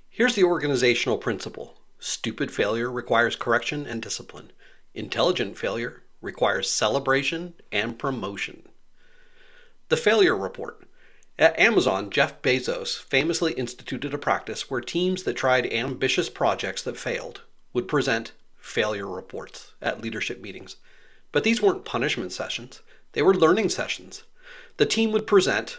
Here's the organizational principle. Stupid failure requires correction and discipline. Intelligent failure requires celebration and promotion. The failure report. At Amazon, Jeff Bezos famously instituted a practice where teams that tried ambitious projects that failed would present failure reports at leadership meetings. But these weren't punishment sessions. They were learning sessions. The team would present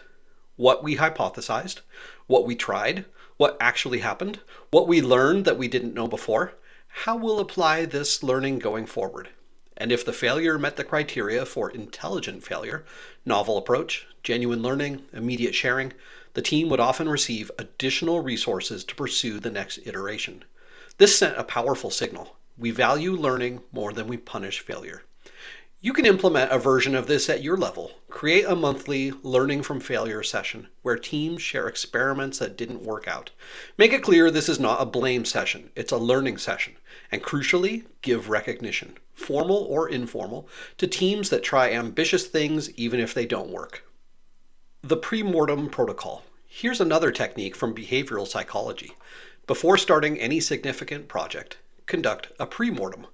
what we hypothesized, what we tried, what actually happened, what we learned that we didn't know before, how we'll apply this learning going forward. And if the failure met the criteria for intelligent failure, novel approach, genuine learning, immediate sharing, the team would often receive additional resources to pursue the next iteration. This sent a powerful signal. We value learning more than we punish failure. You can implement a version of this at your level. Create a monthly learning from failure session where teams share experiments that didn't work out. Make it clear this is not a blame session, it's a learning session. And crucially, give recognition, formal or informal, to teams that try ambitious things even if they don't work. The pre-mortem protocol. Here's another technique from behavioral psychology. Before starting any significant project, conduct a pre-mortem.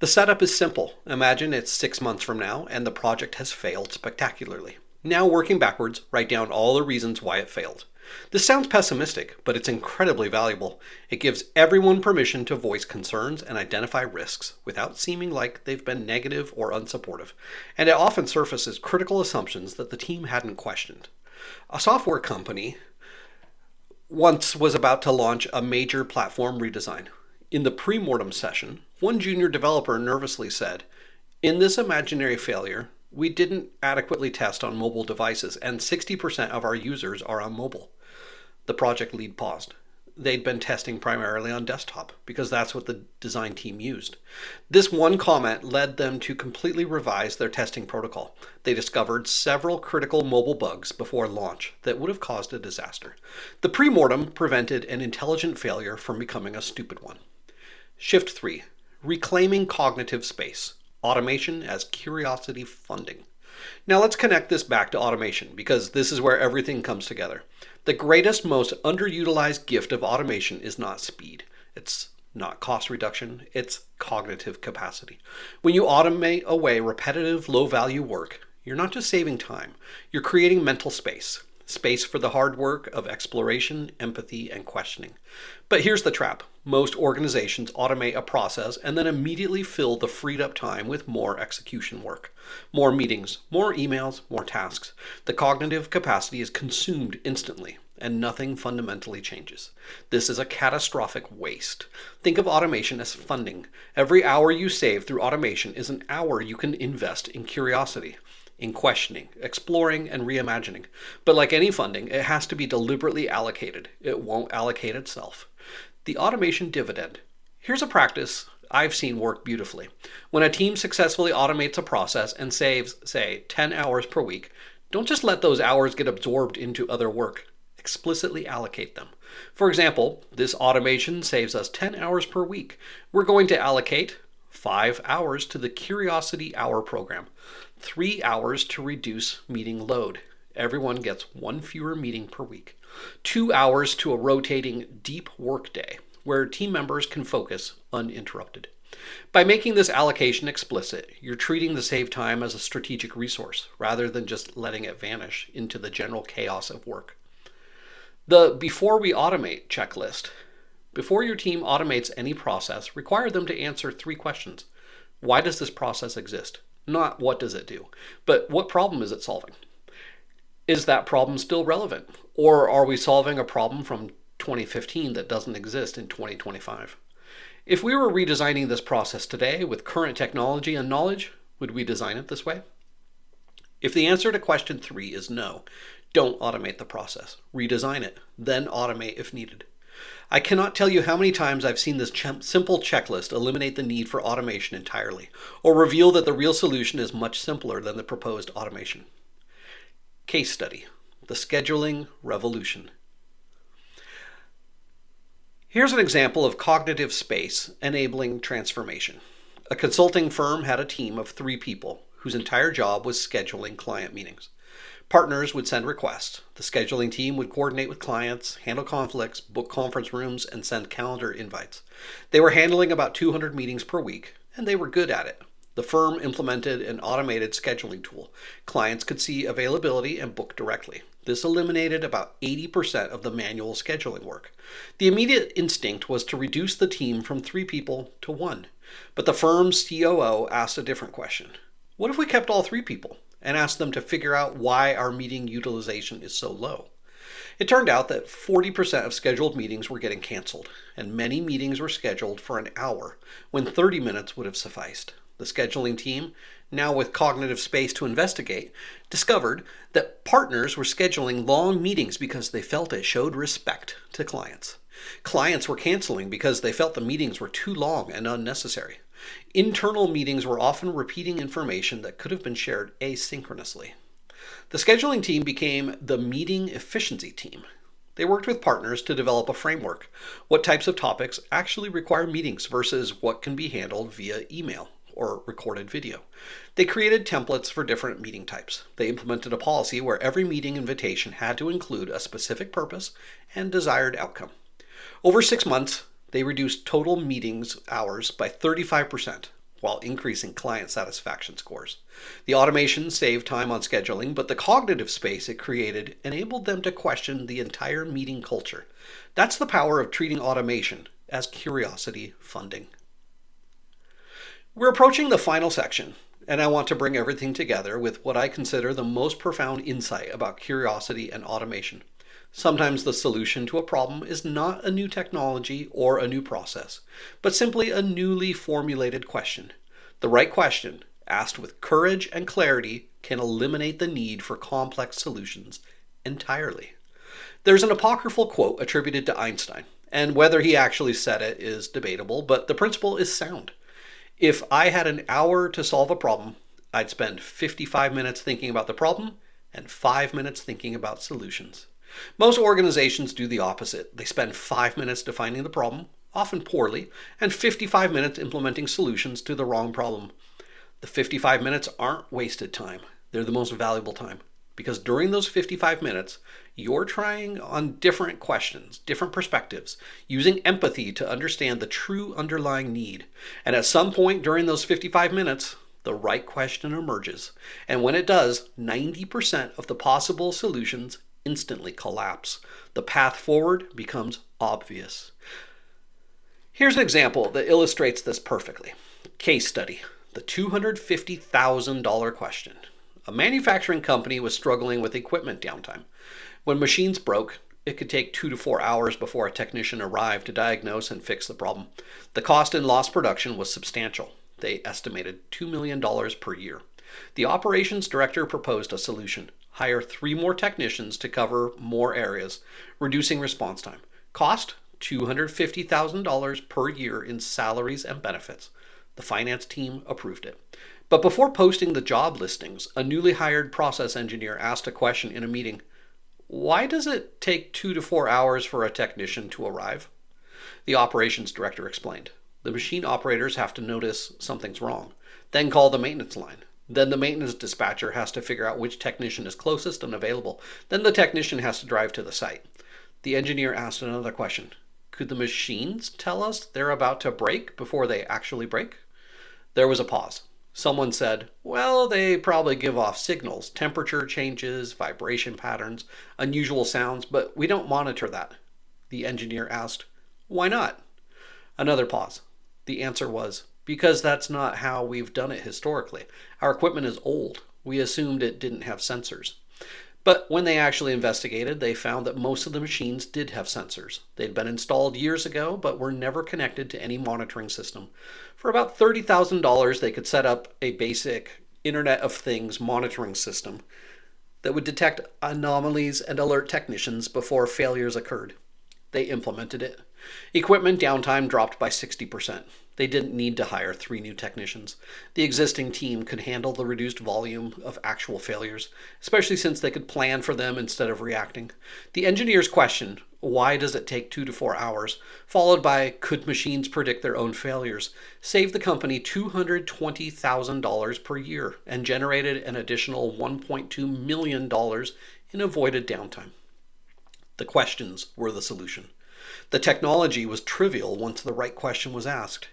The setup is simple. Imagine it's 6 months from now and the project has failed spectacularly. Now, working backwards, write down all the reasons why it failed. This sounds pessimistic, but it's incredibly valuable. It gives everyone permission to voice concerns and identify risks without seeming like they've been negative or unsupportive. And it often surfaces critical assumptions that the team hadn't questioned. A software company once was about to launch a major platform redesign. In the pre-mortem session, one junior developer nervously said, "In this imaginary failure, we didn't adequately test on mobile devices, and 60% of our users are on mobile." The project lead paused. They'd been testing primarily on desktop because that's what the design team used. This one comment led them to completely revise their testing protocol. They discovered several critical mobile bugs before launch that would have caused a disaster. The pre-mortem prevented an intelligent failure from becoming a stupid one. Shift 3. Reclaiming cognitive space. Automation as curiosity funding. Now let's connect this back to automation because this is where everything comes together. The greatest, most underutilized gift of automation is not speed. It's not cost reduction, it's cognitive capacity. When you automate away repetitive, low-value work, you're not just saving time, you're creating mental space. Space for the hard work of exploration, empathy, and questioning. But here's the trap. Most organizations automate a process and then immediately fill the freed up time with more execution work. More meetings, more emails, more tasks. The cognitive capacity is consumed instantly, and nothing fundamentally changes. This is a catastrophic waste. Think of automation as funding. Every hour you save through automation is an hour you can invest in curiosity, in questioning, exploring, and reimagining. But like any funding, it has to be deliberately allocated. It won't allocate itself. The automation dividend. Here's a practice I've seen work beautifully. When a team successfully automates a process and saves, say, 10 hours per week, don't just let those hours get absorbed into other work. Explicitly allocate them. For example, this automation saves us 10 hours per week. We're going to allocate 5 hours to the Curiosity Hour program, 3 hours to reduce meeting load. Everyone gets 1 fewer meeting per week. 2 hours to a rotating deep work day where team members can focus uninterrupted. By making this allocation explicit, you're treating the saved time as a strategic resource rather than just letting it vanish into the general chaos of work. The before we automate checklist. Before your team automates any process, require them to answer 3 questions. Why does this process exist? Not what does it do, but what problem is it solving? Is that problem still relevant? Or are we solving a problem from 2015 that doesn't exist in 2025? If we were redesigning this process today with current technology and knowledge, would we design it this way? If the answer to question 3 is no, don't automate the process. Redesign it, then automate if needed. I cannot tell you how many times I've seen this simple checklist eliminate the need for automation entirely, or reveal that the real solution is much simpler than the proposed automation. Case study, the scheduling revolution. Here's an example of cognitive space enabling transformation. A consulting firm had a team of 3 people whose entire job was scheduling client meetings. Partners would send requests. The scheduling team would coordinate with clients, handle conflicts, book conference rooms, and send calendar invites. They were handling about 200 meetings per week, and they were good at it. The firm implemented an automated scheduling tool. Clients could see availability and book directly. This eliminated about 80% of the manual scheduling work. The immediate instinct was to reduce the team from 3 people to 1. But the firm's COO asked a different question. What if we kept all 3 people and asked them to figure out why our meeting utilization is so low? It turned out that 40% of scheduled meetings were getting canceled, and many meetings were scheduled for an hour when 30 minutes would have sufficed. The scheduling team, now with cognitive space to investigate, discovered that partners were scheduling long meetings because they felt it showed respect to clients. Clients were canceling because they felt the meetings were too long and unnecessary. Internal meetings were often repeating information that could have been shared asynchronously. The scheduling team became the meeting efficiency team. They worked with partners to develop a framework. What types of topics actually require meetings versus what can be handled via email or recorded video. They created templates for different meeting types. They implemented a policy where every meeting invitation had to include a specific purpose and desired outcome. Over 6 months, they reduced total meetings hours by 35%, while increasing client satisfaction scores. The automation saved time on scheduling, but the cognitive space it created enabled them to question the entire meeting culture. That's the power of treating automation as curiosity funding. We're approaching the final section, and I want to bring everything together with what I consider the most profound insight about curiosity and automation. Sometimes the solution to a problem is not a new technology or a new process, but simply a newly formulated question. The right question, asked with courage and clarity, can eliminate the need for complex solutions entirely. There's an apocryphal quote attributed to Einstein, and whether he actually said it is debatable, but the principle is sound. If I had an hour to solve a problem, I'd spend 55 minutes thinking about the problem and 5 minutes thinking about solutions. Most organizations do the opposite. They spend 5 minutes defining the problem, often poorly, and 55 minutes implementing solutions to the wrong problem. The 55 minutes aren't wasted time. They're the most valuable time. Because during those 55 minutes, you're trying on different questions, different perspectives, using empathy to understand the true underlying need. And at some point during those 55 minutes, the right question emerges. And when it does, 90% of the possible solutions instantly collapse. The path forward becomes obvious. Here's an example that illustrates this perfectly. Case study, the $250,000 question. A manufacturing company was struggling with equipment downtime. When machines broke, it could take 2 to 4 hours before a technician arrived to diagnose and fix the problem. The cost in lost production was substantial. They estimated $2 million per year. The operations director proposed a solution. Hire 3 more technicians to cover more areas, reducing response time. Cost, $250,000 per year in salaries and benefits. The finance team approved it. But before posting the job listings, a newly hired process engineer asked a question in a meeting. Why does it take 2 to 4 hours for a technician to arrive? The operations director explained. The machine operators have to notice something's wrong, then call the maintenance line. Then the maintenance dispatcher has to figure out which technician is closest and available. Then the technician has to drive to the site. The engineer asked another question. Could the machines tell us they're about to break before they actually break? There was a pause. Someone said, well, they probably give off signals, temperature changes, vibration patterns, unusual sounds, but we don't monitor that. The engineer asked, why not? Another pause. The answer was, because that's not how we've done it historically. Our equipment is old. We assumed it didn't have sensors. But when they actually investigated, they found that most of the machines did have sensors. They'd been installed years ago, but were never connected to any monitoring system. For about $30,000, they could set up a basic Internet of Things monitoring system that would detect anomalies and alert technicians before failures occurred. They implemented it. Equipment downtime dropped by 60%. They didn't need to hire 3 new technicians. The existing team could handle the reduced volume of actual failures, especially since they could plan for them instead of reacting. The engineer's question, why does it take 2 to 4 hours, followed by could machines predict their own failures, saved the company $220,000 per year and generated an additional $1.2 million in avoided downtime. The questions were the solution. The technology was trivial once the right question was asked.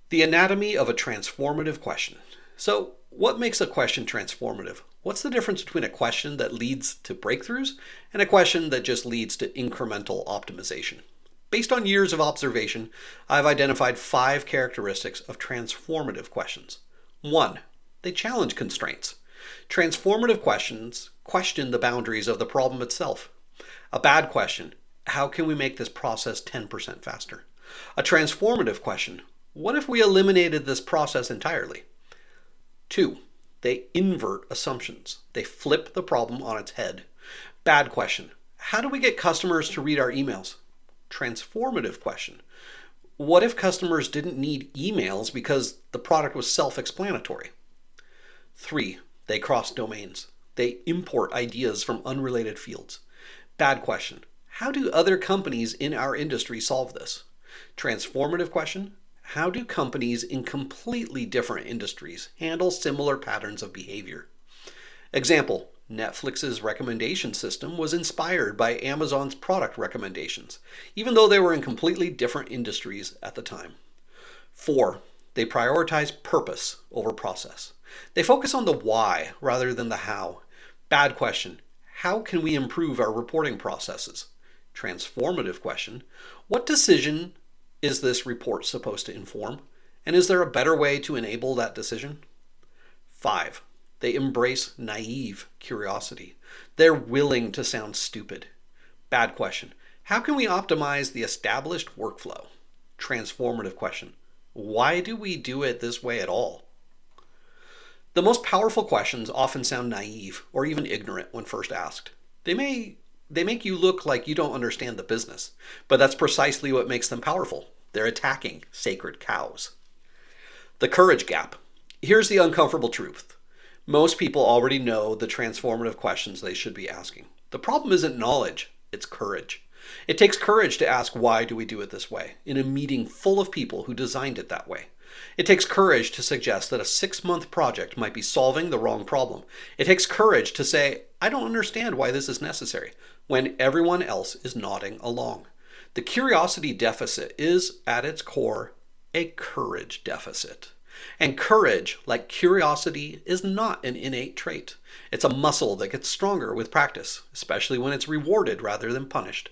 The anatomy of a transformative question. So, what makes a question transformative? What's the difference between a question that leads to breakthroughs and a question that just leads to incremental optimization? Based on years of observation, I've identified 5 characteristics of transformative questions. 1. They challenge constraints. Transformative questions question the boundaries of the problem itself. A bad question, how can we make this process 10% faster? A transformative question, what if we eliminated this process entirely? 2. They invert assumptions. They flip the problem on its head. Bad question, how do we get customers to read our emails? Transformative question, What if customers didn't need emails because the product was self-explanatory? 3. They cross domains. They import ideas from unrelated fields. Bad question. How do other companies in our industry solve this? Transformative question. How do companies in completely different industries handle similar patterns of behavior? Example, Netflix's recommendation system was inspired by Amazon's product recommendations, even though they were in completely different industries at the time. 4. They prioritize purpose over process. They focus on the why rather than the how. Bad question. How can we improve our reporting processes? Transformative question. What decision is this report supposed to inform? And is there a better way to enable that decision? 5. They embrace naive curiosity. They're willing to sound stupid. Bad question. How can we optimize the established workflow? Transformative question. Why do we do it this way at all? The most powerful questions often sound naive or even ignorant when first asked. They make you look like you don't understand the business, but that's precisely what makes them powerful. They're attacking sacred cows. The courage gap. Here's the uncomfortable truth. Most people already know the transformative questions they should be asking. The problem isn't knowledge, it's courage. It takes courage to ask, why do we do it this way, in a meeting full of people who designed it that way. It takes courage to suggest that a 6-month project might be solving the wrong problem. It takes courage to say, I don't understand why this is necessary, when everyone else is nodding along. The curiosity deficit is, at its core, a courage deficit. And courage, like curiosity, is not an innate trait. It's a muscle that gets stronger with practice, especially when it's rewarded rather than punished.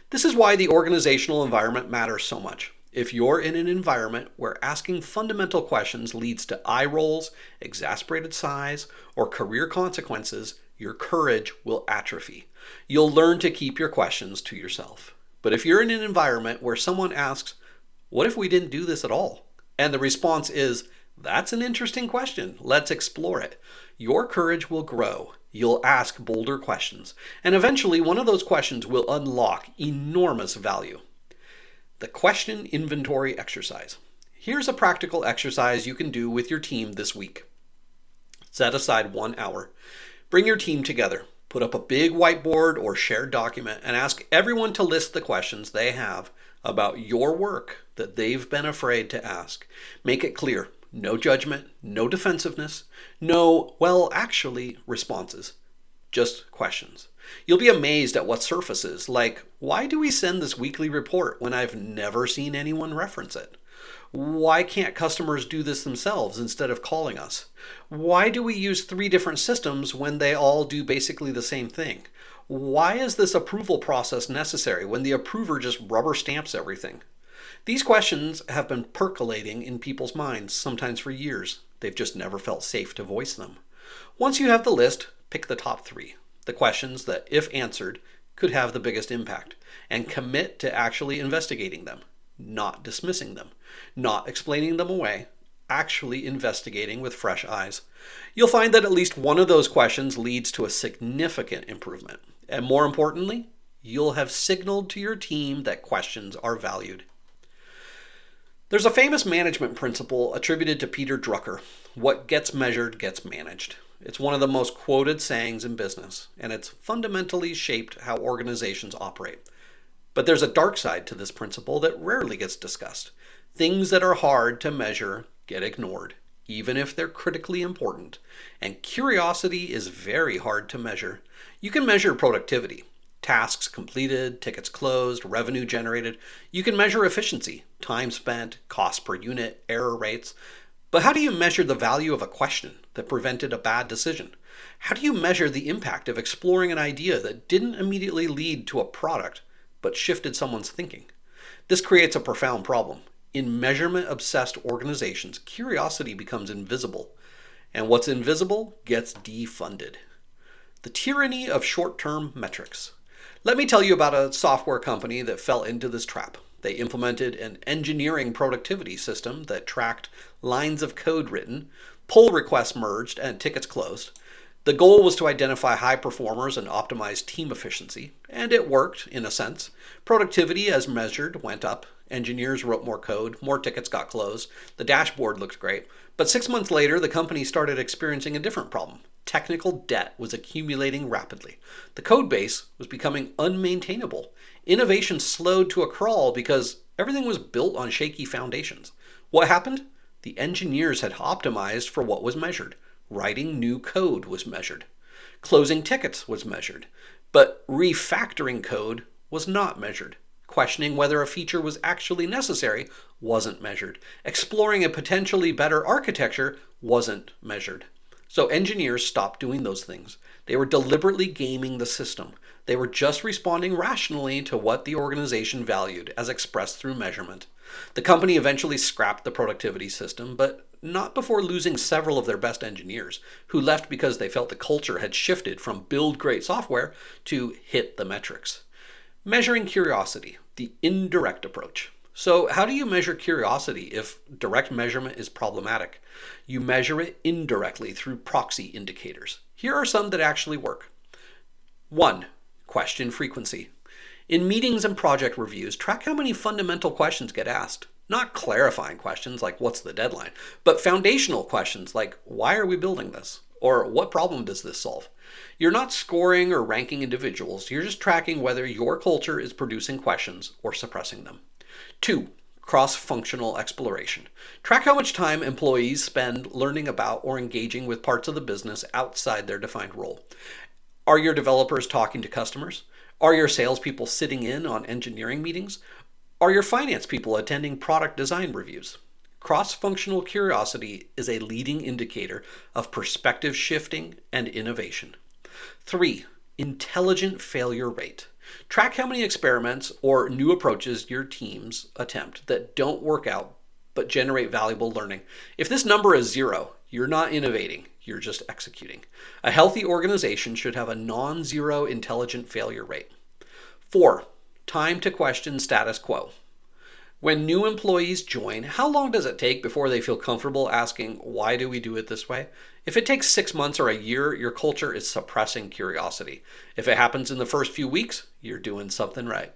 This is why the organizational environment matters so much. If you're in an environment where asking fundamental questions leads to eye rolls, exasperated sighs, or career consequences, your courage will atrophy. You'll learn to keep your questions to yourself. But if you're in an environment where someone asks, what if we didn't do this at all? And the response is, that's an interesting question. Let's explore it. Your courage will grow. You'll ask bolder questions. And eventually, one of those questions will unlock enormous value. The question inventory exercise. Here's a practical exercise you can do with your team this week. Set aside 1 hour. Bring your team together. Put up a big whiteboard or shared document and ask everyone to list the questions they have about your work that they've been afraid to ask. Make it clear. No judgment, no defensiveness, no, well, actually, responses. Just questions. You'll be amazed at what surfaces, like, why do we send this weekly report when I've never seen anyone reference it? Why can't customers do this themselves instead of calling us? Why do we use 3 different systems when they all do basically the same thing? Why is this approval process necessary when the approver just rubber stamps everything? These questions have been percolating in people's minds, sometimes for years. They've just never felt safe to voice them. Once you have the list, pick the top 3, the questions that, if answered, could have the biggest impact, and commit to actually investigating them, not dismissing them, not explaining them away, actually investigating with fresh eyes. You'll find that at least one of those questions leads to a significant improvement. And more importantly, you'll have signaled to your team that questions are valued. There's a famous management principle attributed to Peter Drucker. What gets measured gets managed. It's one of the most quoted sayings in business, and it's fundamentally shaped how organizations operate. But there's a dark side to this principle that rarely gets discussed. Things that are hard to measure get ignored, even if they're critically important. And curiosity is very hard to measure. You can measure productivity. Tasks completed, tickets closed, revenue generated. You can measure efficiency, time spent, cost per unit, error rates. But how do you measure the value of a question that prevented a bad decision? How do you measure the impact of exploring an idea that didn't immediately lead to a product, but shifted someone's thinking? This creates a profound problem. In measurement-obsessed organizations, curiosity becomes invisible, and what's invisible gets defunded. The tyranny of short-term metrics. Let me tell you about a software company that fell into this trap. They implemented an engineering productivity system that tracked lines of code written, pull requests merged, and tickets closed. The goal was to identify high performers and optimize team efficiency, and it worked, in a sense. Productivity as measured went up, Engineers wrote more code, more tickets got closed, the dashboard looked great. But 6 months later, the company started experiencing a different problem. Technical debt was accumulating rapidly. The code base was becoming unmaintainable. Innovation slowed to a crawl because everything was built on shaky foundations. What happened? The engineers had optimized for what was measured. Writing new code was measured. Closing tickets was measured. But refactoring code was not measured. Questioning whether a feature was actually necessary wasn't measured. Exploring a potentially better architecture wasn't measured. So engineers stopped doing those things. They were deliberately gaming the system. They were just responding rationally to what the organization valued, as expressed through measurement. The company eventually scrapped the productivity system, but not before losing several of their best engineers, who left because they felt the culture had shifted from build great software to hit the metrics. Measuring curiosity, the indirect approach. So how do you measure curiosity if direct measurement is problematic? You measure it indirectly through proxy indicators. Here are some that actually work. 1. Question frequency. In meetings and project reviews, track how many fundamental questions get asked. Not clarifying questions like what's the deadline, but foundational questions like why are we building this? Or what problem does this solve? You're not scoring or ranking individuals, you're just tracking whether your culture is producing questions or suppressing them. 2. Cross-functional exploration. Track how much time employees spend learning about or engaging with parts of the business outside their defined role. Are your developers talking to customers? Are your salespeople sitting in on engineering meetings? Are your finance people attending product design reviews? Cross-functional curiosity is a leading indicator of perspective shifting and innovation. 3. Intelligent failure rate. Track how many experiments or new approaches your teams attempt that don't work out but generate valuable learning. If this number is 0, you're not innovating, you're just executing. A healthy organization should have a non-zero intelligent failure rate. 4. Time to question status quo. When new employees join, how long does it take before they feel comfortable asking, why do we do it this way? If it takes 6 months or a year, your culture is suppressing curiosity. If it happens in the first few weeks, you're doing something right.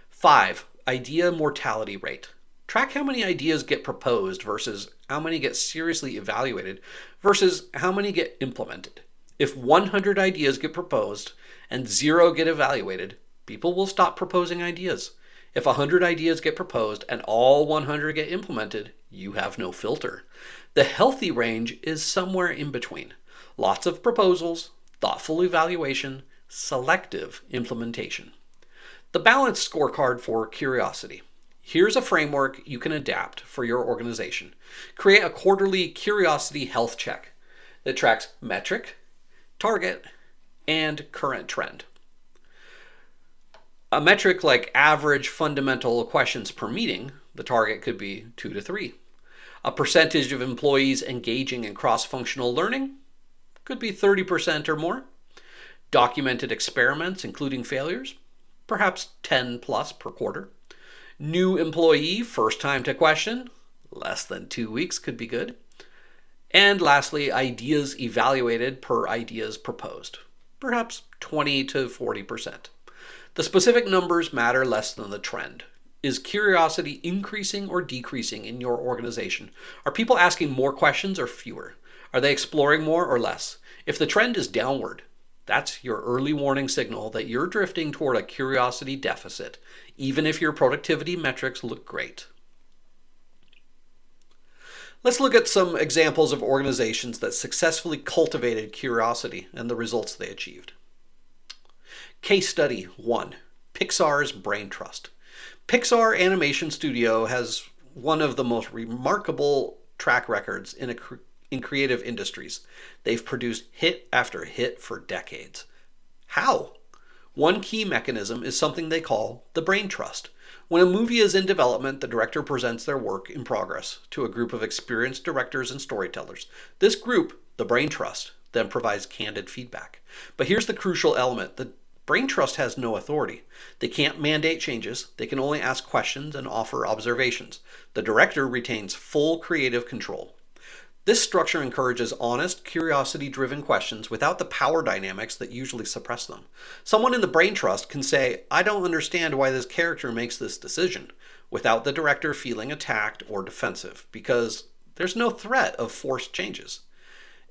5. Idea mortality rate. Track how many ideas get proposed versus how many get seriously evaluated versus how many get implemented. If 100 ideas get proposed and 0 get evaluated, people will stop proposing ideas. If 100 ideas get proposed and all 100 get implemented, you have no filter. The healthy range is somewhere in between. Lots of proposals, thoughtful evaluation, selective implementation. The balanced scorecard for curiosity. Here's a framework you can adapt for your organization. Create a quarterly curiosity health check that tracks metric, target, and current trend. A metric like average fundamental questions per meeting, the target could be 2 to 3. A percentage of employees engaging in cross-functional learning could be 30% or more. Documented experiments, including failures, perhaps 10 plus per quarter. New employee, first time to question, less than 2 weeks could be good. And lastly, ideas evaluated per ideas proposed, perhaps 20 to 40%. The specific numbers matter less than the trend. Is curiosity increasing or decreasing in your organization? Are people asking more questions or fewer? Are they exploring more or less? If the trend is downward, that's your early warning signal that you're drifting toward a curiosity deficit, even if your productivity metrics look great. Let's look at some examples of organizations that successfully cultivated curiosity and the results they achieved. Case study 1, Pixar's Brain Trust. Pixar Animation Studio has one of the most remarkable track records in creative industries. They've produced hit after hit for decades. How? One key mechanism is something they call the Brain Trust. When a movie is in development, the director presents their work in progress to a group of experienced directors and storytellers. This group, the Brain Trust, then provides candid feedback. But here's the crucial element. The Brain Trust has no authority. They can't mandate changes. They can only ask questions and offer observations. The director retains full creative control. This structure encourages honest, curiosity-driven questions without the power dynamics that usually suppress them. Someone in the Brain Trust can say, I don't understand why this character makes this decision. without the director feeling attacked or defensive, because there's no threat of forced changes.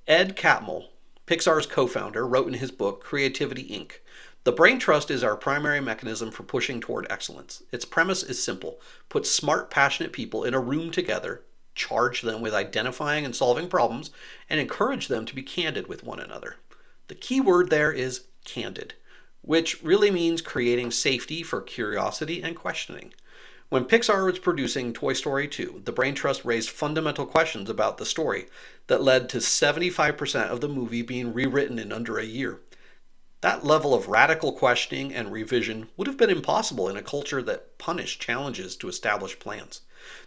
Ed Catmull, Pixar's co-founder, wrote in his book Creativity Inc., "The brain trust is our primary mechanism for pushing toward excellence. Its premise is simple. Put smart, passionate people in a room together, charge them with identifying and solving problems, and encourage them to be candid with one another." The key word there is candid, which really means creating safety for curiosity and questioning. When Pixar was producing Toy Story 2, the Brain Trust raised fundamental questions about the story that led to 75% of the movie being rewritten in under a year. That level of radical questioning and revision would have been impossible in a culture that punished challenges to established plans.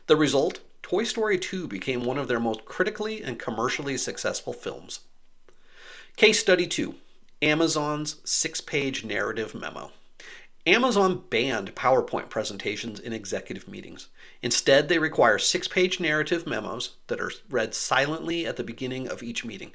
The result? Toy Story 2 became one of their most critically and commercially successful films. Case Study 2. Amazon's 6-page narrative memo. Amazon banned PowerPoint presentations in executive meetings. Instead, they require 6-page narrative memos that are read silently at the beginning of each meeting.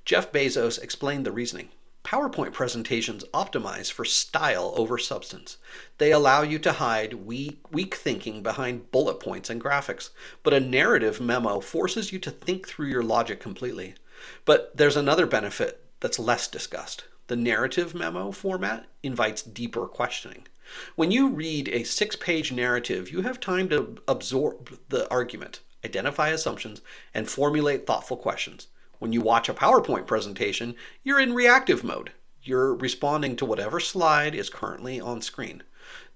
Jeff Bezos explained the reasoning. PowerPoint presentations optimize for style over substance. They allow you to hide weak thinking behind bullet points and graphics, but a narrative memo forces you to think through your logic completely. But there's another benefit that's less discussed. The narrative memo format invites deeper questioning. When you read a 6-page narrative, you have time to absorb the argument, identify assumptions, and formulate thoughtful questions. When you watch a PowerPoint presentation, you're in reactive mode. You're responding to whatever slide is currently on screen.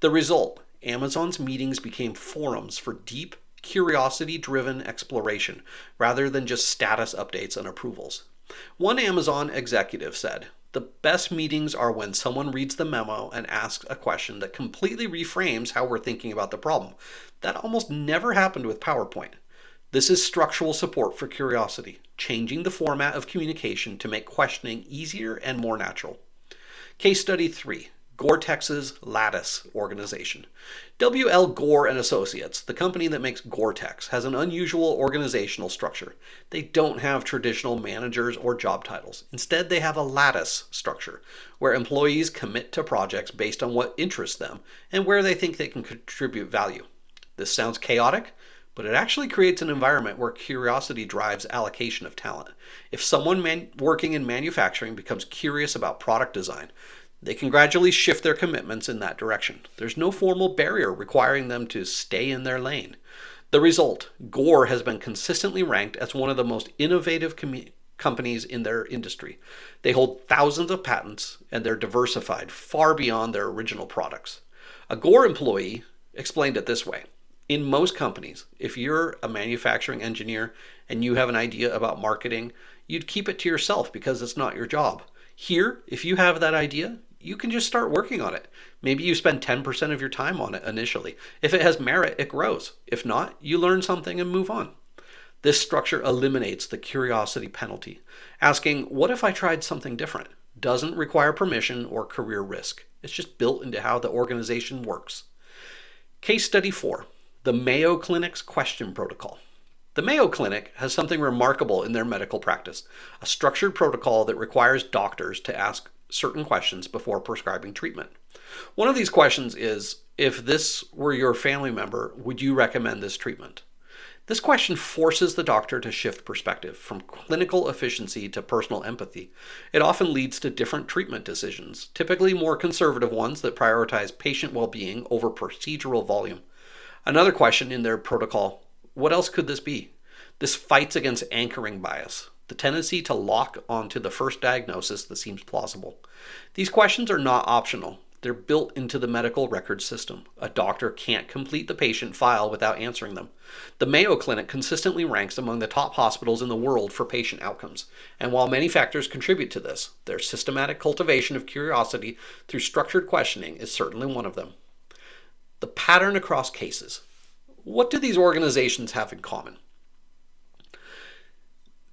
The result, Amazon's meetings became forums for deep, curiosity-driven exploration, rather than just status updates and approvals. One Amazon executive said, "The best meetings are when someone reads the memo and asks a question that completely reframes how we're thinking about the problem. That almost never happened with PowerPoint." This is structural support for curiosity, changing the format of communication to make questioning easier and more natural. Case Study 3. Gore-Tex's Lattice Organization. W.L. Gore and Associates, the company that makes Gore-Tex, has an unusual organizational structure. They don't have traditional managers or job titles. Instead, they have a lattice structure, where employees commit to projects based on what interests them and where they think they can contribute value. This sounds chaotic, but it actually creates an environment where curiosity drives allocation of talent. If someone working in manufacturing becomes curious about product design, they can gradually shift their commitments in that direction. There's no formal barrier requiring them to stay in their lane. The result, Gore has been consistently ranked as one of the most innovative companies in their industry. They hold thousands of patents, and they're diversified far beyond their original products. A Gore employee explained it this way. In most companies, if you're a manufacturing engineer and you have an idea about marketing, you'd keep it to yourself because it's not your job. Here, if you have that idea, you can just start working on it. Maybe you spend 10% of your time on it initially. If it has merit, it grows. If not, you learn something and move on. This structure eliminates the curiosity penalty. Asking, what if I tried something different? Doesn't require permission or career risk. It's just built into how the organization works. Case Study 4. The Mayo Clinic's Question Protocol. The Mayo Clinic has something remarkable in their medical practice, a structured protocol that requires doctors to ask certain questions before prescribing treatment. One of these questions is, if this were your family member, would you recommend this treatment? This question forces the doctor to shift perspective from clinical efficiency to personal empathy. It often leads to different treatment decisions, typically more conservative ones that prioritize patient well-being over procedural volume. Another question in their protocol, what else could this be? This fights against anchoring bias, the tendency to lock onto the first diagnosis that seems plausible. These questions are not optional. They're built into the medical record system. A doctor can't complete the patient file without answering them. The Mayo Clinic consistently ranks among the top hospitals in the world for patient outcomes. And while many factors contribute to this, their systematic cultivation of curiosity through structured questioning is certainly one of them. The pattern across cases. What do these organizations have in common?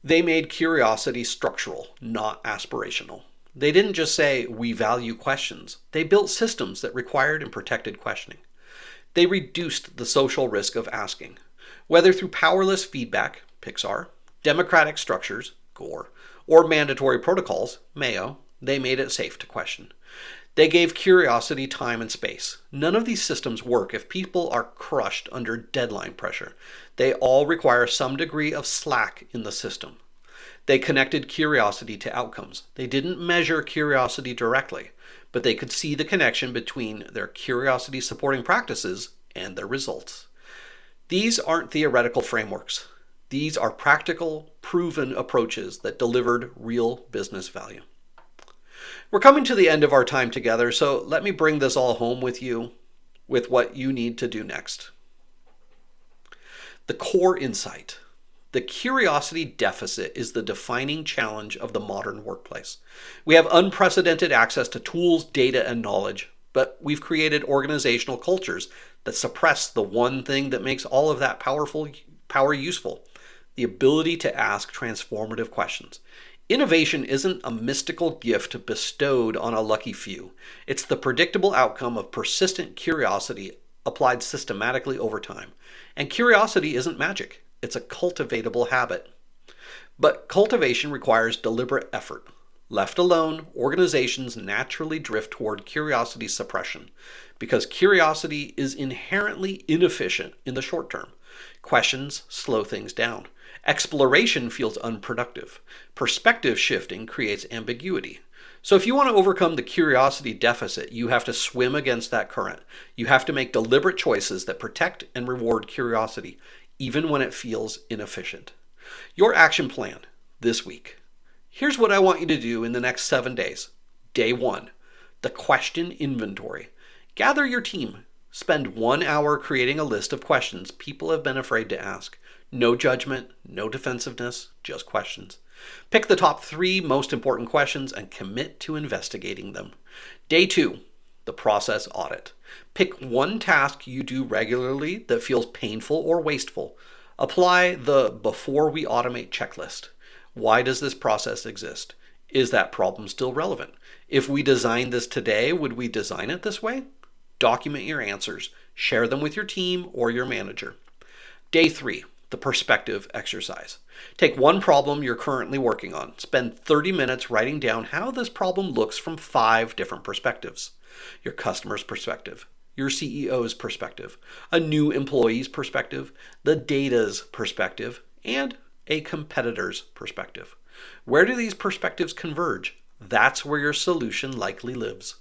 They made curiosity structural, not aspirational. They didn't just say, we value questions. They built systems that required and protected questioning. They reduced the social risk of asking. Whether through powerless feedback, Pixar, democratic structures, Gore, or mandatory protocols, Mayo, they made it safe to question. They gave curiosity time and space. None of these systems work if people are crushed under deadline pressure. They all require some degree of slack in the system. They connected curiosity to outcomes. They didn't measure curiosity directly, but they could see the connection between their curiosity supporting practices and their results. These aren't theoretical frameworks. These are practical, proven approaches that delivered real business value. We're coming to the end of our time together, so let me bring this all home with you with what you need to do next. The core insight. The curiosity deficit is the defining challenge of the modern workplace. We have unprecedented access to tools, data, and knowledge, but we've created organizational cultures that suppress the one thing that makes all of that power useful: the ability to ask transformative questions. Innovation isn't a mystical gift bestowed on a lucky few. It's the predictable outcome of persistent curiosity applied systematically over time. And curiosity isn't magic. It's a cultivatable habit. But cultivation requires deliberate effort. Left alone, organizations naturally drift toward curiosity suppression because curiosity is inherently inefficient in the short term. Questions slow things down. Exploration feels unproductive. Perspective shifting creates ambiguity. So if you want to overcome the curiosity deficit, you have to swim against that current. You have to make deliberate choices that protect and reward curiosity, even when it feels inefficient. Your action plan this week. Here's what I want you to do in the next 7 days. Day 1, the question inventory. Gather your team. Spend 1 hour creating a list of questions people have been afraid to ask. No judgment, no defensiveness, just questions. Pick the top 3 most important questions and commit to investigating them. Day 2, the process audit. Pick one task you do regularly that feels painful or wasteful. Apply the before we automate checklist. Why does this process exist? Is that problem still relevant? If we designed this today, would we design it this way? Document your answers. Share them with your team or your manager. Day 3, the perspective exercise. Take one problem you're currently working on. Spend 30 minutes writing down how this problem looks from 5 different perspectives. Your customer's perspective, your CEO's perspective, a new employee's perspective, the data's perspective, and a competitor's perspective. Where do these perspectives converge? That's where your solution likely lives.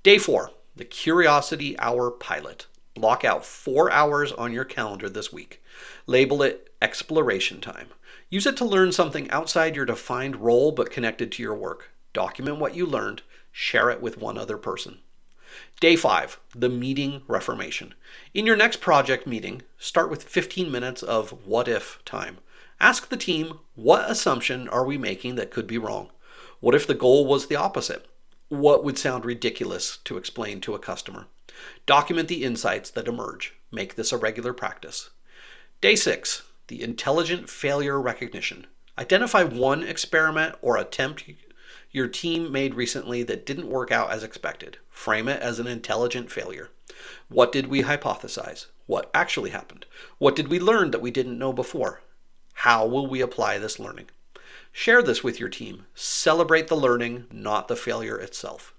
Day 4, the Curiosity Hour pilot. Block out 4 hours on your calendar this week. Label it exploration time. Use it to learn something outside your defined role but connected to your work. Document what you learned. Share it with one other person. Day 5, the meeting reformation. In your next project meeting, start with 15 minutes of what if time. Ask the team, what assumption are we making that could be wrong? What if the goal was the opposite? What would sound ridiculous to explain to a customer? Document the insights that emerge. Make this a regular practice. Day 6, the intelligent failure recognition. Identify one experiment or attempt your team made recently that didn't work out as expected. Frame it as an intelligent failure. What did we hypothesize? What actually happened? What did we learn that we didn't know before? How will we apply this learning? Share this with your team. Celebrate the learning, not the failure itself.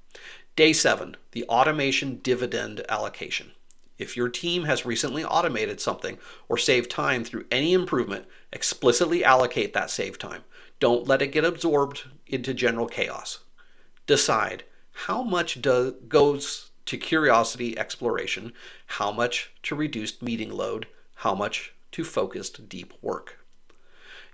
Day 7, the automation dividend allocation. If your team has recently automated something or saved time through any improvement, explicitly allocate that saved time. Don't let it get absorbed into general chaos. Decide how much goes to curiosity exploration, how much to reduced meeting load, how much to focused deep work.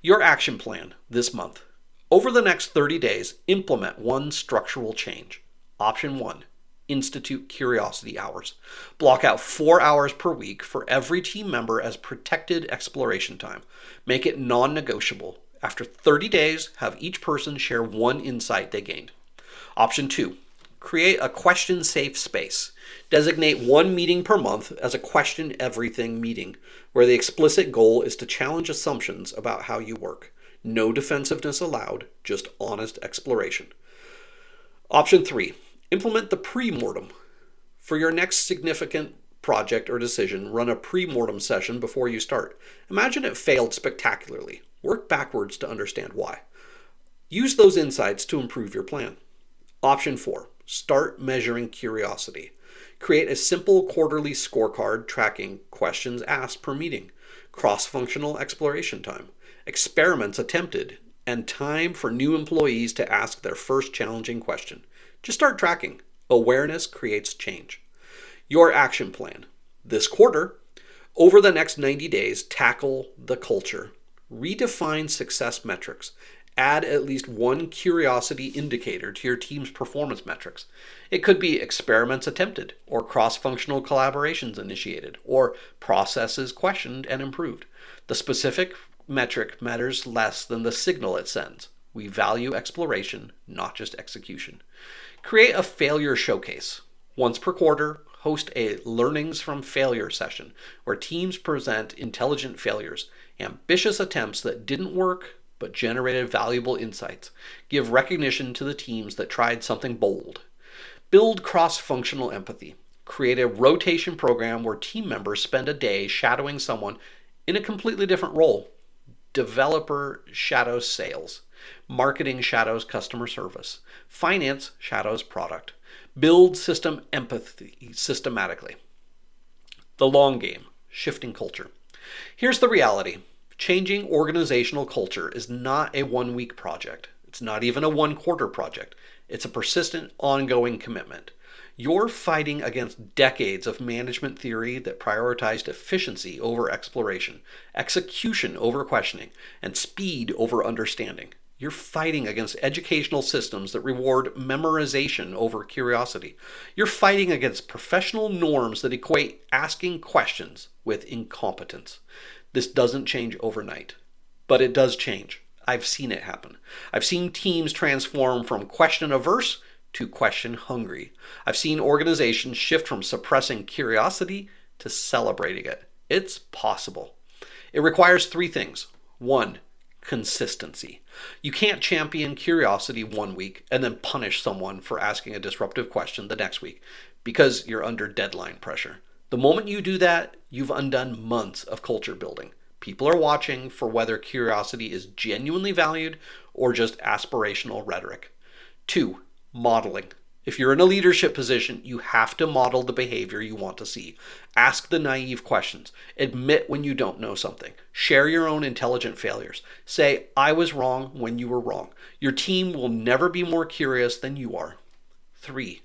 Your action plan this month. Over the next 30 days, implement one structural change. Option 1, institute curiosity hours. Block out 4 hours per week for every team member as protected exploration time. Make it non-negotiable. After 30 days, have each person share one insight they gained. Option 2, create a question-safe space. Designate one meeting per month as a question everything meeting, where the explicit goal is to challenge assumptions about how you work. No defensiveness allowed, just honest exploration. Option 3, implement the pre-mortem. For your next significant project or decision, run a pre-mortem session before you start. Imagine it failed spectacularly. Work backwards to understand why. Use those insights to improve your plan. Option 4, Start measuring curiosity. Create a simple quarterly scorecard tracking questions asked per meeting, cross-functional exploration time, experiments attempted, and time for new employees to ask their first challenging question. Just start tracking. Awareness creates change. Your action plan. This quarter, over the next 90 days, tackle the culture. Redefine success metrics. Add at least one curiosity indicator to your team's performance metrics. It could be experiments attempted, or cross-functional collaborations initiated, or processes questioned and improved. The specific metric matters less than the signal it sends. We value exploration, not just execution. Create a failure showcase. Once per quarter, host a learnings from failure session where teams present intelligent failures, ambitious attempts that didn't work but generated valuable insights. Give recognition to the teams that tried something bold. Build cross-functional empathy. Create a rotation program where team members spend a day shadowing someone in a completely different role. Developer shadows sales. Marketing shadows customer service. Finance shadows product. Build system empathy systematically. The long game, shifting culture. Here's the reality. Changing organizational culture is not a one-week project. It's not even a one-quarter project. It's a persistent, ongoing commitment. You're fighting against decades of management theory that prioritized efficiency over exploration, execution over questioning, and speed over understanding. You're fighting against educational systems that reward memorization over curiosity. You're fighting against professional norms that equate asking questions with incompetence. This doesn't change overnight, but it does change. I've seen it happen. I've seen teams transform from question averse to question hungry. I've seen organizations shift from suppressing curiosity to celebrating it. It's possible. It requires three things. One, consistency. You can't champion curiosity one week and then punish someone for asking a disruptive question the next week because you're under deadline pressure. The moment you do that, you've undone months of culture building. People are watching for whether curiosity is genuinely valued or just aspirational rhetoric. Two, modeling. If you're in a leadership position, you have to model the behavior you want to see. Ask the naive questions. Admit when you don't know something. Share your own intelligent failures. Say, I was wrong when you were wrong. Your team will never be more curious than you are. Three,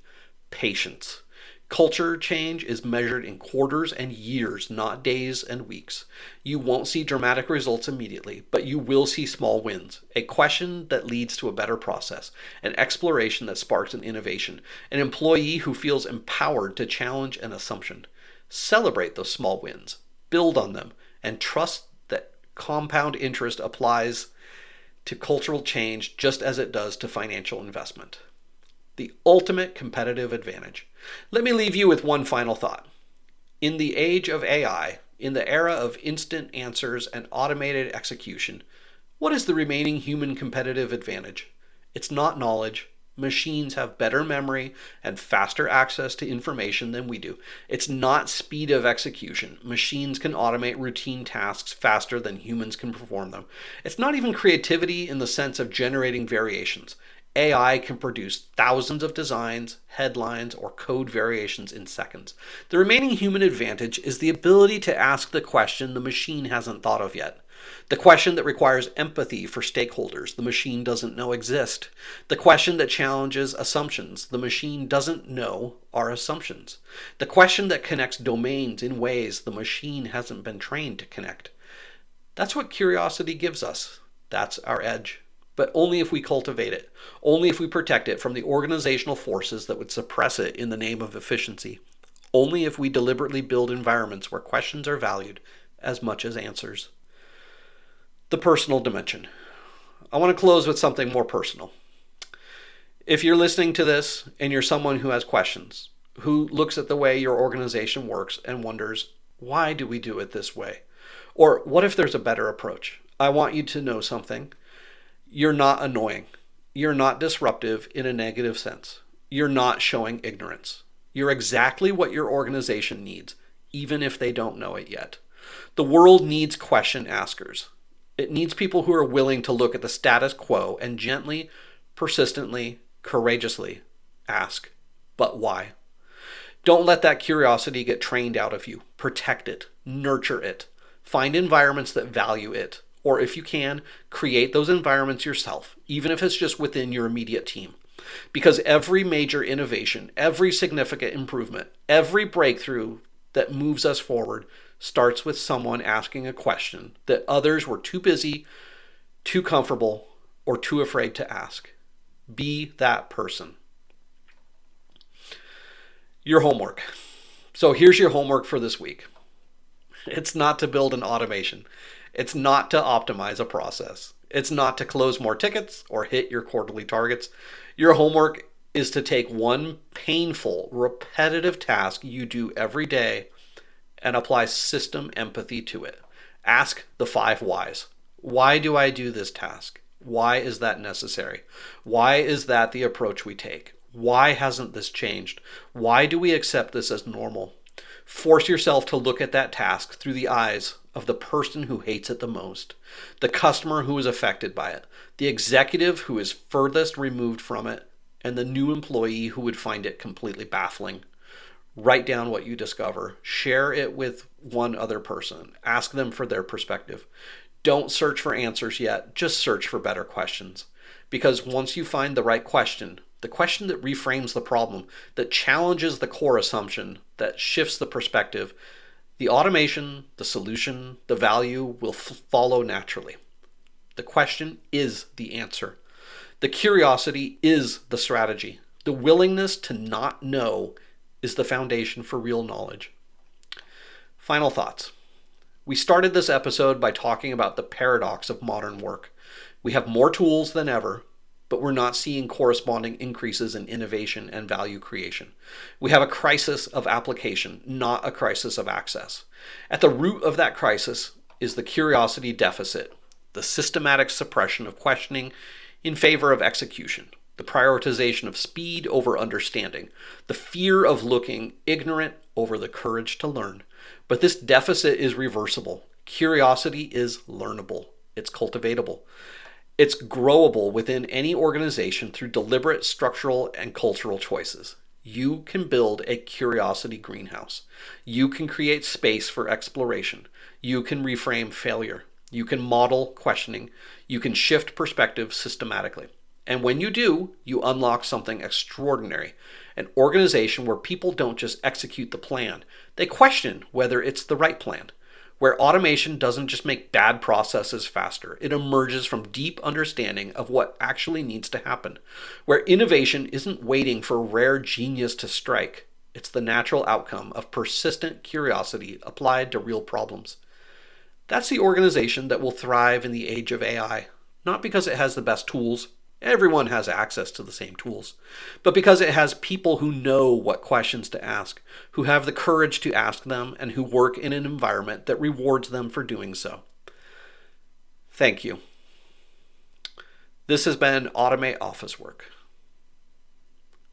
patience. Culture change is measured in quarters and years, not days and weeks. You won't see dramatic results immediately, but you will see small wins. A question that leads to a better process, an exploration that sparks an innovation, an employee who feels empowered to challenge an assumption. Celebrate those small wins, build on them, and trust that compound interest applies to cultural change just as it does to financial investment. The ultimate competitive advantage. Let me leave you with one final thought. In the age of AI, in the era of instant answers and automated execution, what is the remaining human competitive advantage? It's not knowledge. Machines have better memory and faster access to information than we do. It's not speed of execution. Machines can automate routine tasks faster than humans can perform them. It's not even creativity in the sense of generating variations. AI can produce thousands of designs, headlines, or code variations in seconds. The remaining human advantage is the ability to ask the question the machine hasn't thought of yet. The question that requires empathy for stakeholders the machine doesn't know exist. The question that challenges assumptions the machine doesn't know are assumptions. The question that connects domains in ways the machine hasn't been trained to connect. That's what curiosity gives us. That's our edge. But only if we cultivate it, only if we protect it from the organizational forces that would suppress it in the name of efficiency, only if we deliberately build environments where questions are valued as much as answers. The personal dimension. I want to close with something more personal. If you're listening to this and you're someone who has questions, who looks at the way your organization works and wonders, why do we do it this way? Or what if there's a better approach? I want you to know something. You're not annoying. You're not disruptive in a negative sense. You're not showing ignorance. You're exactly what your organization needs, even if they don't know it yet. The world needs question askers. It needs people who are willing to look at the status quo and gently, persistently, courageously Ask, but why? Don't let that curiosity get trained out of you. Protect it, nurture it. Find environments that value it. Or if you can, create those environments yourself, even if it's just within your immediate team. Because every major innovation, every significant improvement, every breakthrough that moves us forward starts with someone asking a question that others were too busy, too comfortable, or too afraid to ask. Be that person. Your homework. So here's your homework for this week. It's not to build an automation. It's not to optimize a process. It's not to close more tickets or hit your quarterly targets. Your homework is to take one painful, repetitive task you do every day and apply system empathy to it. Ask the 5 whys. Why do I do this task? Why is that necessary? Why is that the approach we take? Why hasn't this changed? Why do we accept this as normal? Force yourself to look at that task through the eyes of the person who hates it the most, the customer who is affected by it, the executive who is furthest removed from it, and the new employee who would find it completely baffling. Write down what you discover. Share it with one other person. Ask them for their perspective. Don't search for answers yet. Just search for better questions. Because once you find the right question, the question that reframes the problem, that challenges the core assumption, that shifts the perspective, the automation, the solution, the value will follow naturally. The question is the answer. The curiosity is the strategy. The willingness to not know is the foundation for real knowledge. Final thoughts. We started this episode by talking about the paradox of modern work. We have more tools than ever, but we're not seeing corresponding increases in innovation and value creation. We have a crisis of application, not a crisis of access. At the root of that crisis is the curiosity deficit, the systematic suppression of questioning in favor of execution, the prioritization of speed over understanding, the fear of looking ignorant over the courage to learn. But this deficit is reversible. Curiosity is learnable. It's cultivatable. It's growable within any organization through deliberate structural and cultural choices. You can build a curiosity greenhouse. You can create space for exploration. You can reframe failure. You can model questioning. You can shift perspective systematically. And when you do, you unlock something extraordinary. An organization where people don't just execute the plan. They question whether it's the right plan. Where automation doesn't just make bad processes faster, it emerges from deep understanding of what actually needs to happen. Where innovation isn't waiting for rare genius to strike, it's the natural outcome of persistent curiosity applied to real problems. That's the organization that will thrive in the age of AI, not because it has the best tools. Everyone has access to the same tools, but because it has people who know what questions to ask, who have the courage to ask them, and who work in an environment that rewards them for doing so. Thank you. This has been Automate Office Work.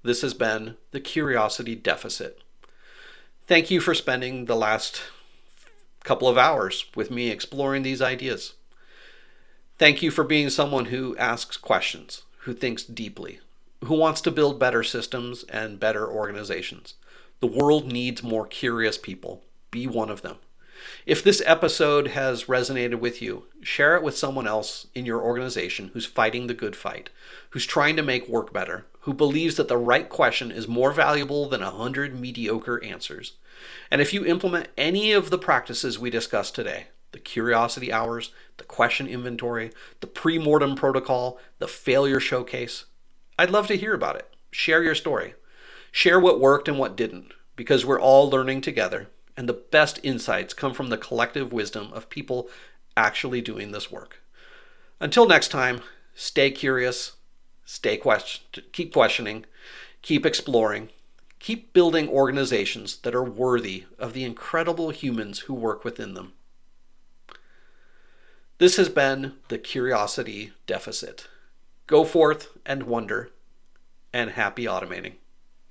This has been the Curiosity Deficit. Thank you for spending the last couple of hours with me exploring these ideas. Thank you for being someone who asks questions, who thinks deeply, who wants to build better systems and better organizations. The world needs more curious people. Be one of them. If this episode has resonated with you, share it with someone else in your organization who's fighting the good fight, who's trying to make work better, who believes that the right question is more valuable than 100 mediocre answers. And if you implement any of the practices we discussed today, the curiosity hours, the question inventory, the pre-mortem protocol, the failure showcase, I'd love to hear about it. Share your story. Share what worked and what didn't, because we're all learning together, and the best insights come from the collective wisdom of people actually doing this work. Until next time, stay curious, keep questioning, keep exploring, keep building organizations that are worthy of the incredible humans who work within them. This has been the Curiosity Deficit. Go forth and wonder, and happy automating.